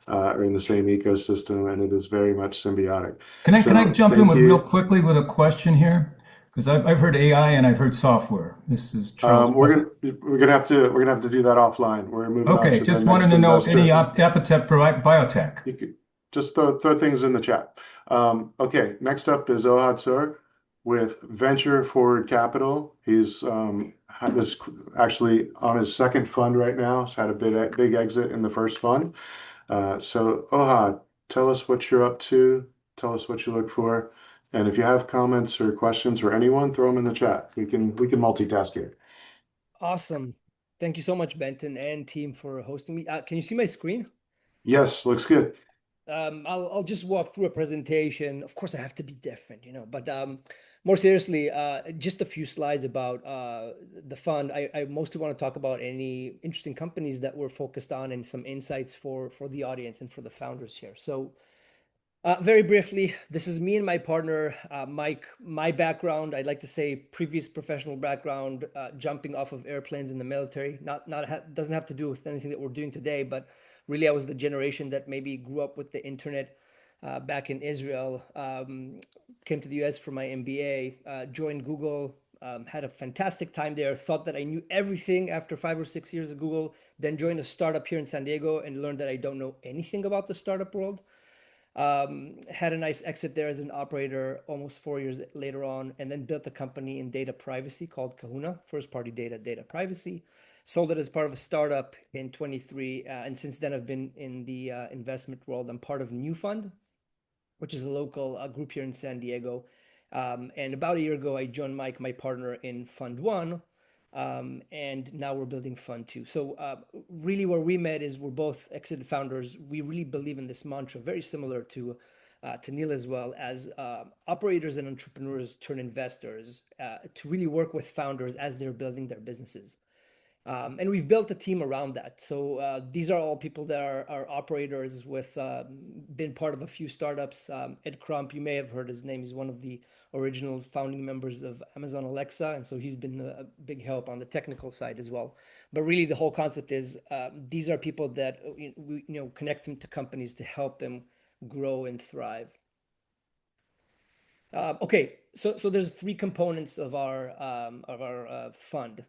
are in the same ecosystem, and it is very much symbiotic. Can I So jump in thank with you. real quickly with a question here? Because I've heard AI and I've heard software. This is Charles. We're gonna have to do that offline. We're moving on Okay, to the just next wanted to know any investor. appetite for biotech. You could just throw things in the chat. Okay, next up is Ohad Sur with Venture Forward Capital. He's had this actually on his second fund right now. He's had a big exit in the first fund. So Ohad, tell us what you're up to. Tell us what you look for. And if you have comments or questions for anyone, throw them in the chat. We can multitask here. Awesome. Thank you so much, Benton and team, for hosting me. Can you see my screen? Yes, looks good. I'll just walk through a presentation. Of course, I have to be different, but more seriously, just a few slides about the fund. I mostly want to talk about any interesting companies that we're focused on and some insights for the audience and for the founders here. So very briefly, this is me and my partner, Mike. My background, I'd like to say previous professional background, jumping off of airplanes in the military. Doesn't have to do with anything that we're doing today, but really I was the generation that maybe grew up with the internet back in Israel, came to the US for my MBA, joined Google, had a fantastic time there, thought that I knew everything after 5 or 6 years at Google, then joined a startup here in San Diego and learned that I don't know anything about the startup world. Had a nice exit there as an operator almost 4 years later on, and then built a company in data privacy called Kahuna, first party data privacy. Sold it as part of a startup in 23. And since then I've been in the investment world. I'm part of New Fund, which is a local group here in San Diego. And about a year ago, I joined Mike, my partner, in Fund One. And now we're building Fund Two. So really where we met is we're both exited founders. We really believe in this mantra, very similar to Neil as well, as operators and entrepreneurs turn investors to really work with founders as they're building their businesses. And we've built a team around that. So these are all people that are operators with been part of a few startups. Ed Crump, you may have heard his name. He's one of the original founding members of Amazon Alexa, and so he's been a big help on the technical side as well. But really, the whole concept is these are people that we connect them to companies to help them grow and thrive. Okay, so there's three components of our fund.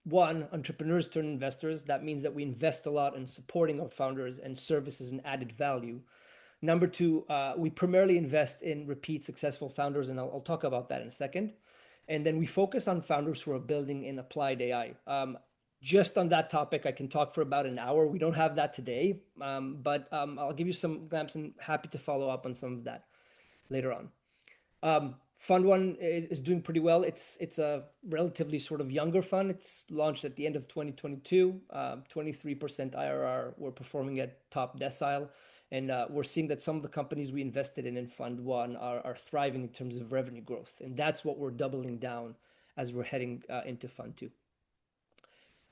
One, entrepreneurs turn investors. That means that we invest a lot in supporting our founders and services and added value. Number two, we primarily invest in repeat successful founders, and I'll talk about that in a second. And then we focus on founders who are building in applied AI. Just on that topic, I can talk for about an hour. We don't have that today, but I'll give you some glimpse and happy to follow up on some of that later on. Fund one is doing pretty well. It's a relatively sort of younger fund. It's launched at the end of 2022, 23% IRR. We're performing at top decile. And we're seeing that some of the companies we invested in Fund One are thriving in terms of revenue growth. And that's what we're doubling down as we're heading into Fund Two.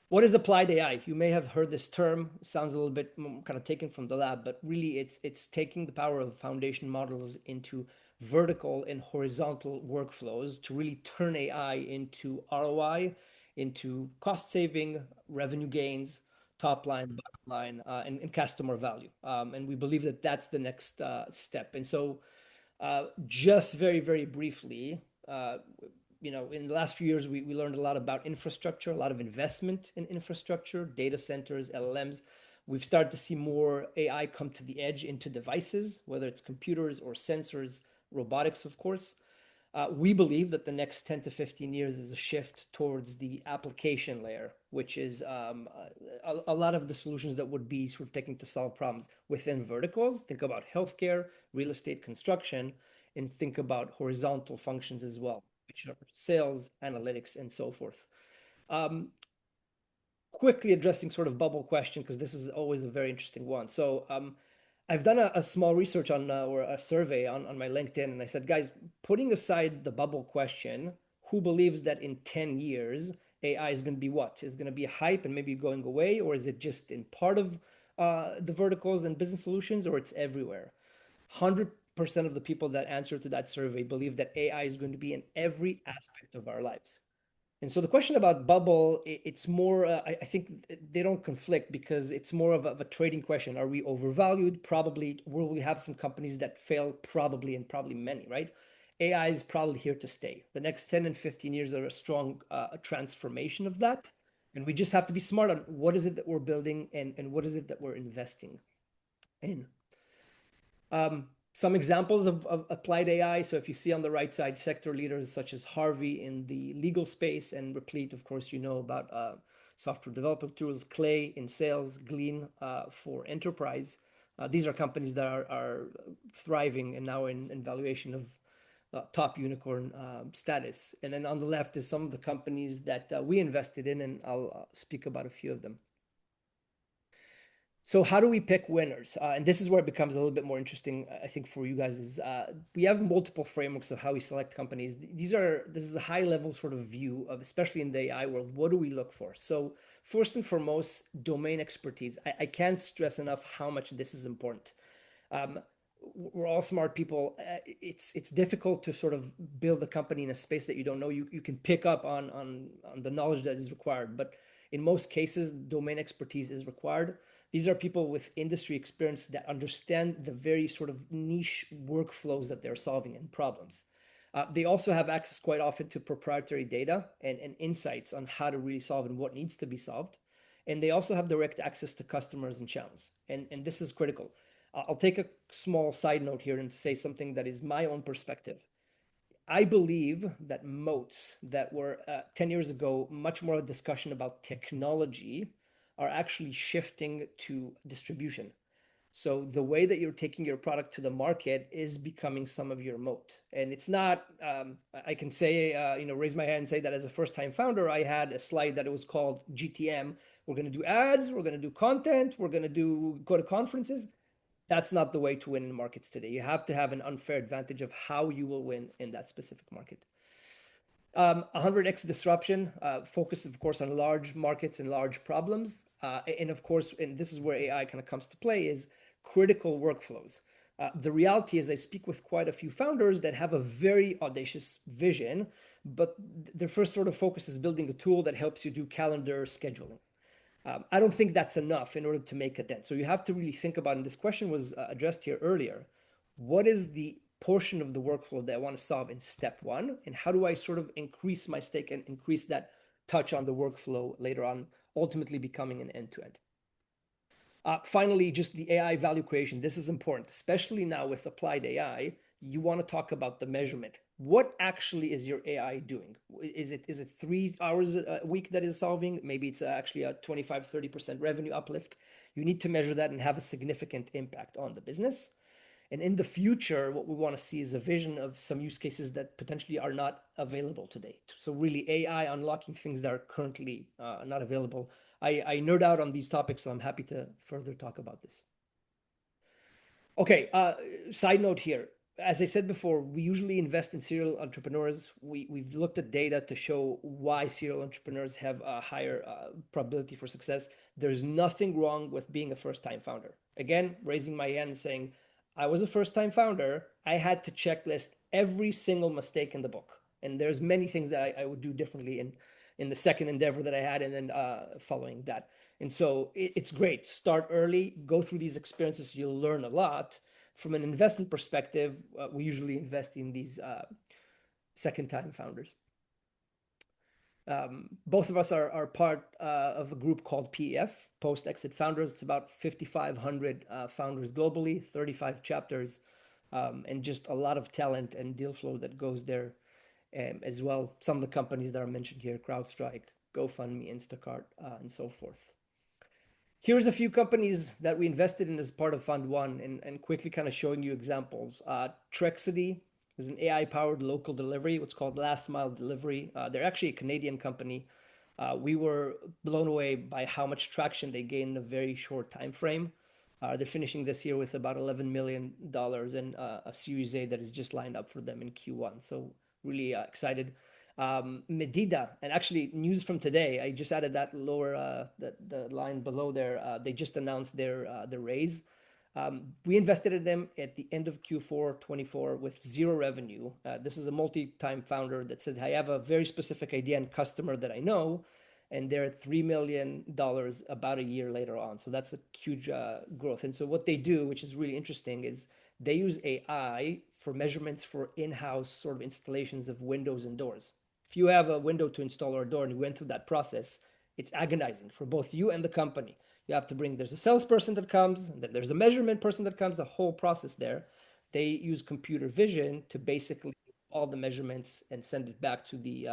What is applied AI? You may have heard this term. It sounds a little bit kind of taken from the lab, but really it's taking the power of foundation models into vertical and horizontal workflows to really turn AI into ROI, into cost saving, revenue gains, top line, bottom line, and customer value. And we believe that that's the next step. And so just very, very briefly, in the last few years, we learned a lot about infrastructure, a lot of investment in infrastructure, data centers, LLMs. We've started to see more AI come to the edge into devices, whether it's computers or sensors, robotics, of course. We believe that the next 10 to 15 years is a shift towards the application layer, which is a lot of the solutions that would be sort of taking to solve problems within verticals. Think about healthcare, real estate, construction, and think about horizontal functions as well, which are sales, analytics, and so forth. Quickly addressing sort of bubble question, because this is always a very interesting one. So I've done a small research on or a survey on my LinkedIn, and I said, guys, putting aside the bubble question, who believes that in 10 years AI is going to be what? Is going to be a hype and maybe going away, or is it just in part of the verticals and business solutions, or it's everywhere? 100% of the people that answered to that survey believe that AI is going to be in every aspect of our lives. And so the question about bubble, it's more, I think they don't conflict because it's more of a trading question. Are we overvalued? Probably. Will we have some companies that fail? Probably, and probably many, right? AI is probably here to stay. The next 10 and 15 years are a strong transformation of that. And we just have to be smart on what is it that we're building and what is it that we're investing in. Some examples of applied AI. So if you see on the right side, sector leaders such as Harvey in the legal space and Replete, of course, you know about software development tools, Clay in sales, Glean for enterprise. These are companies that are thriving and now in valuation of top unicorn status. And then on the left is some of the companies that we invested in, and I'll speak about a few of them. So how do we pick winners? And this is where it becomes a little bit more interesting, I think, for you guys is we have multiple frameworks of how we select companies. This is a high level sort of view of, especially in the AI world, what do we look for? So first and foremost, domain expertise. I can't stress enough how much this is important. We're all smart people. It's difficult to sort of build a company in a space that you don't know. You can pick up on the knowledge that is required, but in most cases, domain expertise is required. These are people with industry experience that understand the very sort of niche workflows that they're solving and problems. They also have access quite often to proprietary data and insights on how to really solve and what needs to be solved. And they also have direct access to customers and channels. And this is critical. I'll take a small side note here and to say something that is my own perspective. I believe that moats that were 10 years ago much more a discussion about technology are actually shifting to distribution. So the way that you're taking your product to the market is becoming some of your moat. And it's not, I can say, raise my hand and say that as a first-time founder, I had a slide that it was called GTM. We're going to do ads, we're going to do content, we're going to go to conferences. That's not the way to win in markets today. You have to have an unfair advantage of how you will win in that specific market. 100x disruption focuses, of course, on large markets and large problems. And of course, and this is where AI kind of comes to play, is critical workflows. The reality is I speak with quite a few founders that have a very audacious vision, but their first sort of focus is building a tool that helps you do calendar scheduling. I don't think that's enough in order to make a dent. So you have to really think about, and this question was addressed here earlier, what is the portion of the workflow that I want to solve in step one? And how do I sort of increase my stake and increase that touch on the workflow later on, ultimately becoming an end-to-end? Finally, just the AI value creation. This is important, especially now with applied AI. You want to talk about the measurement. What actually is your AI doing? Is it 3 hours a week that is solving? Maybe it's actually a 25, 30% revenue uplift. You need to measure that and have a significant impact on the business. And in the future, what we want to see is a vision of some use cases that potentially are not available today. So really AI unlocking things that are currently not available. I nerd out on these topics, so I'm happy to further talk about this. Okay, side note here. As I said before, we usually invest in serial entrepreneurs. We've looked at data to show why serial entrepreneurs have a higher probability for success. There's nothing wrong with being a first-time founder. Again, raising my hand and saying, I was a first-time founder. I had to checklist every single mistake in the book. And there's many things that I would do differently in the second endeavor that I had and then following that. And so it's great. Start early, go through these experiences. You'll learn a lot. From an investment perspective, we usually invest in these second-time founders. Both of us are part of a group called PEF, Post-Exit Founders. It's about 5,500 founders globally, 35 chapters, and just a lot of talent and deal flow that goes there as well. Some of the companies that are mentioned here, CrowdStrike, GoFundMe, Instacart, and so forth. Here's a few companies that we invested in as part of Fund One and quickly kind of showing you examples. Trexity is an AI-powered local delivery, what's called last mile delivery. They're actually a Canadian company. We were blown away by how much traction they gained in a very short time frame. They're finishing this year with about $11 million and a Series A that is just lined up for them in Q1. So really excited. Medida, and actually news from today, I just added that lower the line below there. They just announced their raise. We invested in them at the end of Q4 24 with zero revenue. This is a multi-time founder that said, I have a very specific idea and customer that I know, and they're at $3 million about a year later on. So that's a huge growth. And so what they do, which is really interesting, is they use AI for measurements for in-house sort of installations of windows and doors. If you have a window to install or a door and you went through that process, it's agonizing for both you and the company. You have to there's a salesperson that comes, and then there's a measurement person that comes, the whole process there. They use computer vision to basically do all the measurements and send it back to the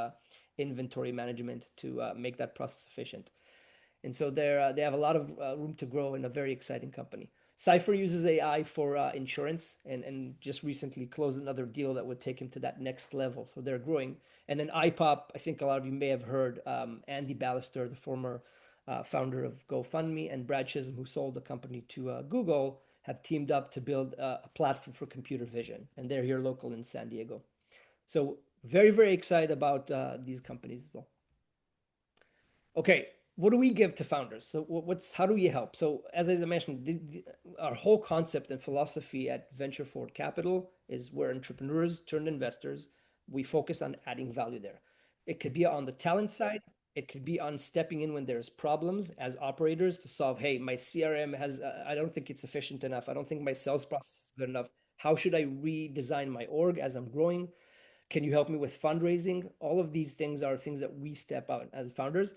inventory management to make that process efficient. And so they have a lot of room to grow in a very exciting company. Cypher uses AI for insurance and just recently closed another deal that would take him to that next level. So they're growing. And then iPop, I think a lot of you may have heard, Andy Ballister, the former founder of GoFundMe, and Brad Chisholm, who sold the company to Google, have teamed up to build a platform for computer vision. And they're here local in San Diego. So very, very excited about these companies as well. Okay, what do we give to founders? So how do we help? So as I mentioned, our whole concept and philosophy at Venture Forward Capital is we're entrepreneurs turned investors. We focus on adding value there. It could be on the talent side. It could be on stepping in when there's problems as operators to solve, hey, my CRM has, I don't think it's efficient enough. I don't think my sales process is good enough. How should I redesign my org as I'm growing? Can you help me with fundraising? All of these things are things that we step out as founders.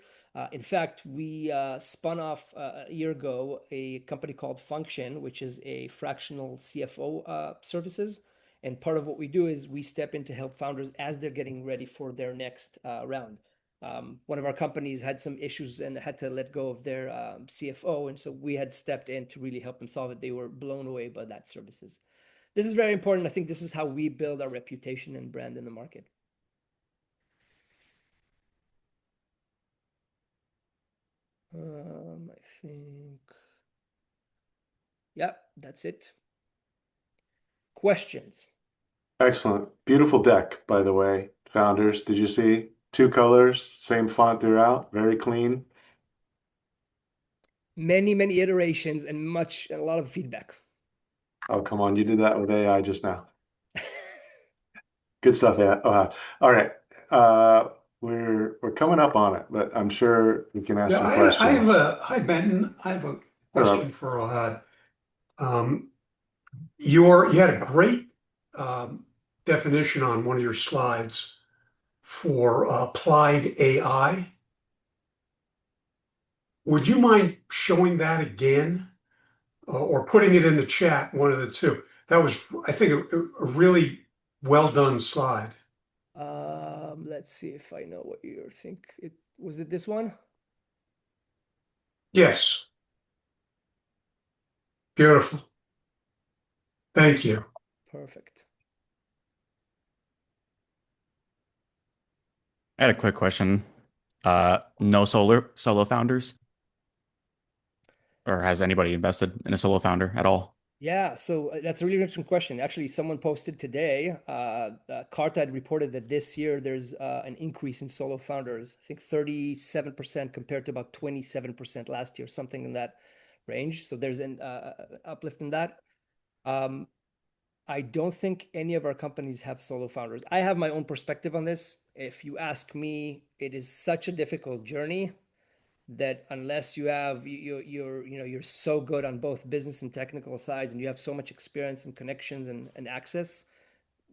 In fact, we spun off a year ago a company called Function, which is a fractional CFO services. And part of what we do is we step in to help founders as they're getting ready for their next round. One of our companies had some issues and had to let go of their CFO. And so we had stepped in to really help them solve it. They were blown away by that services. This is very important. I think this is how we build our reputation and brand in the market. I think, yeah, that's it. Questions? Excellent. Beautiful deck, by the way. founders. Did you see two colors, same font throughout, very clean? Many iterations and a lot of feedback. Oh, come on, you did that with AI just now. Good stuff, yeah. All right. We're coming up on it, but I'm sure we can ask Yeah, some questions. hi Benton. I have a Hello. question for Ohad. You had a great definition on one of your slides for applied AI. Would you mind showing that again or putting it in the chat, one of the two? That was, I think, a really well done slide. Let's see if I know what you think. Was it this one? Yes. Beautiful. Thank you. Perfect. I had a quick question. No solo founders? Or has anybody invested in a solo founder at all? Yeah, so that's a really interesting question. Actually, someone posted today, Carta had reported that this year there's an increase in solo founders, I think 37% compared to about 27% last year, something in that range. So there's an uplift in that. I don't think any of our companies have solo founders. I have my own perspective on this. If you ask me, it is such a difficult journey that unless you're so good on both business and technical sides and you have so much experience and connections and access,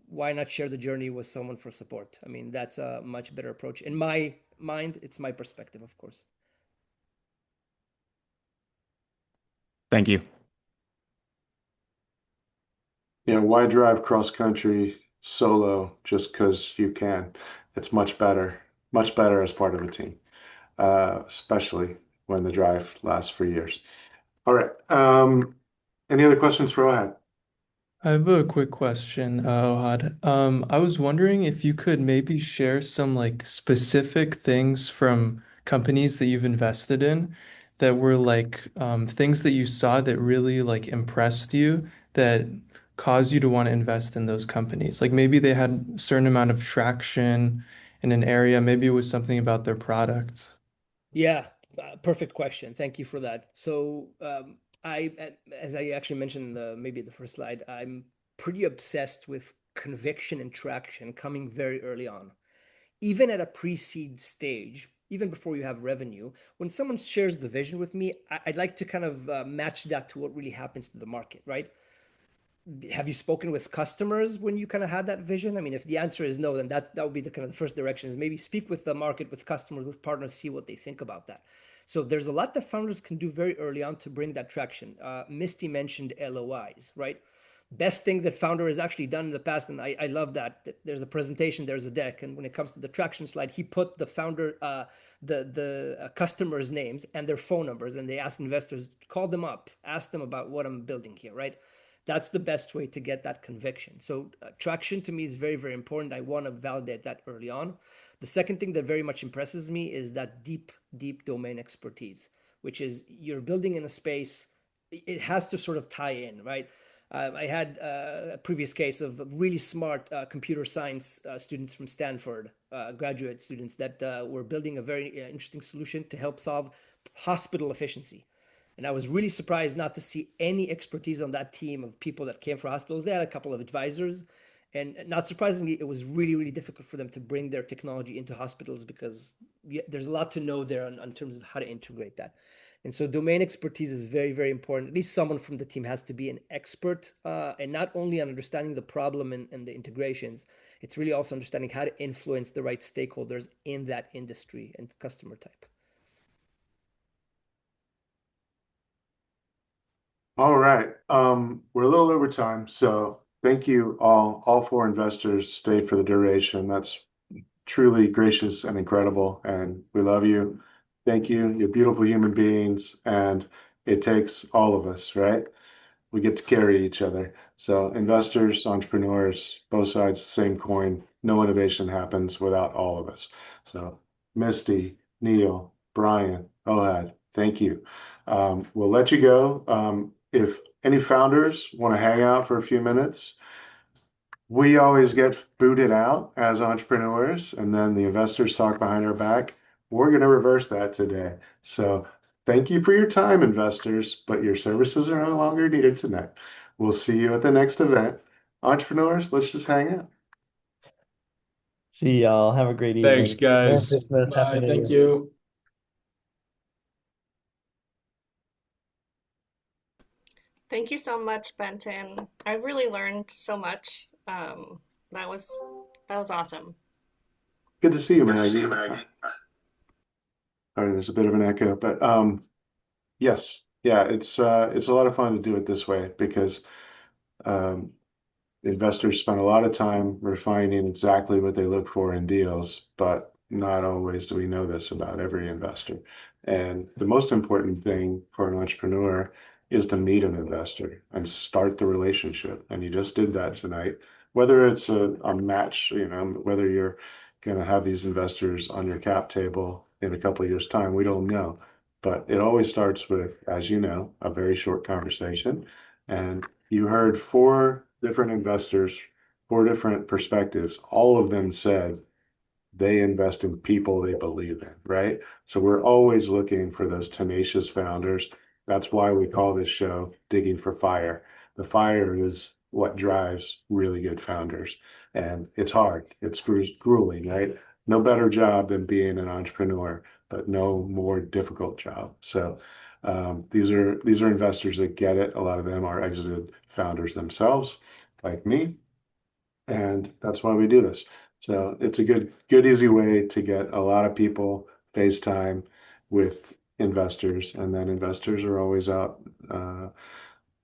why not share the journey with someone for support? I mean, that's a much better approach. In my mind, it's my perspective, of course. Thank you. Yeah, why drive cross country solo just because you can? It's much better as part of a team, especially when the drive lasts for years. All right. Any other questions for Ohad? I have a quick question, Ohad. I was wondering if you could maybe share some like specific things from companies that you've invested in that were like things that you saw that really like impressed you that caused you to want to invest in those companies. Like maybe they had a certain amount of traction in an area, maybe it was something about their products. Yeah, perfect question. Thank you for that. So, as I actually mentioned in maybe the first slide, I'm pretty obsessed with conviction and traction coming very early on. Even at a pre-seed stage, even before you have revenue, when someone shares the vision with me, I'd like to kind of match that to what really happens to the market, right? Have you spoken with customers when you kind of had that vision? I mean, if the answer is no, then that would be the kind of the first direction is maybe speak with the market, with customers, with partners, see what they think about that. So there's a lot that founders can do very early on to bring that traction. Misty mentioned LOIs, right? Best thing that founder has actually done in the past, and I love that there's a presentation, there's a deck, and when it comes to the traction slide, he put the founder, the customers' names and their phone numbers, and they asked investors, call them up, ask them about what I'm building here, right? That's the best way to get that conviction. So traction to me is very important. I want to validate that early on. The second thing that very much impresses me is that deep domain expertise, which is you're building in a space, it has to sort of tie in, right? I had a previous case of really smart computer science students from Stanford, graduate students that were building a very interesting solution to help solve hospital efficiency. And I was really surprised not to see any expertise on that team of people that came from hospitals. They had a couple of advisors. And not surprisingly, it was really difficult for them to bring their technology into hospitals because there's a lot to know there in terms of how to integrate that. And so domain expertise is very important. At least someone from the team has to be an expert, and not only on understanding the problem and the integrations, it's really also understanding how to influence the right stakeholders in that industry and customer type. All right. We're a little over time, so thank you all. All four investors stayed for the duration. That's truly gracious and incredible, and we love you. Thank you. You're beautiful human beings, and it takes all of us, right? We get to carry each other. So investors, entrepreneurs, both sides, the same coin. No innovation happens without all of us. So Misty, Neil, Brian, Ohad, thank you. We'll let you go. If any founders want to hang out for a few minutes, We always get booted out as entrepreneurs, and then the investors talk behind our back. We're going to reverse that today. So thank you for your time, investors, but your services are no longer needed tonight. We'll see you at the next event. Entrepreneurs, let's just hang out. See y'all. Have a great Thanks, evening. Merry guys. Christmas. Happy Bye. New Thank Year. you. Thank you so much, Benton. I really learned so much. That was awesome. Good to see you, Maggie. Sorry, there's a bit of an echo, but yes, yeah, it's a lot of fun to do it this way because um, investors spend a lot of time refining exactly what they look for in deals, but not always do we know this about every investor. And the most important thing for an entrepreneur is to meet an investor and start the relationship. And you just did that tonight. Whether it's a match, whether you're going to have these investors on your cap table in a couple of years' time, we don't know. But it always starts with, as you know, a very short conversation. And you heard four different investors, four different perspectives. All of them said they invest in people they believe in, right? So we're always looking for those tenacious founders. That's why we call this show Digging for Fire. The fire is what drives really good founders. And it's hard, it's grueling, right? No better job than being an entrepreneur, but no more difficult job. So these are investors that get it. A lot of them are exited founders themselves, like me, and that's why we do this. So it's a good, easy way to get a lot of people FaceTime with investors, and then investors are always out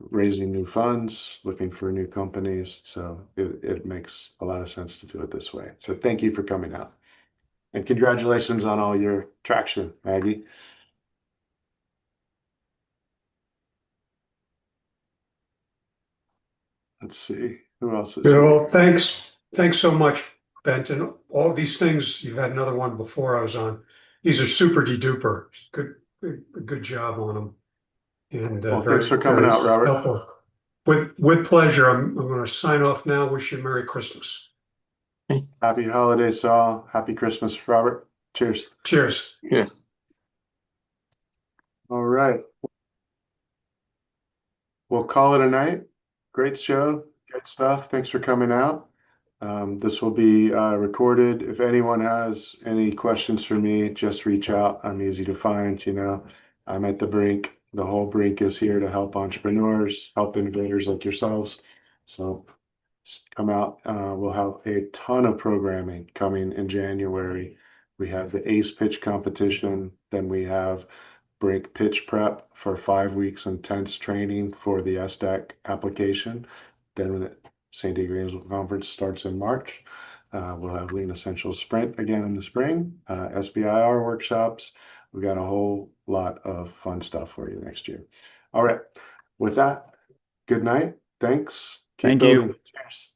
raising new funds, looking for new companies. So it makes a lot of sense to do it this way. So thank you for coming out, and congratulations on all your traction, Maggie. Let's see who else is Yeah, here. well, thanks so much, Benton. All these things, you've had another one before I was on. These are super de duper. Good job on them, and Well, thanks very for coming out, Robert. helpful. With pleasure. I'm going to sign off now. Wish you a Merry Christmas. Happy holidays to all. Happy Christmas, Robert. Cheers. Cheers. Yeah. All right. We'll call it a night. Great show. Great stuff. Thanks for coming out. This will be recorded. If anyone has any questions for me, just reach out. I'm easy to find, I'm at the Brink. The whole Brink is here to help entrepreneurs, help innovators like yourselves. So just come out. We'll have a ton of programming coming in January. We have the ACE pitch competition. Then we have Brink pitch prep for 5 weeks intense training for the SDAC application. Then when the San Diego Gainesville Conference starts in March, we'll have Lean Essentials Sprint again in the spring, SBIR workshops. We got a whole lot of fun stuff for you next year. All right. With that, good night. Thanks. Keep Thank you. building. Cheers.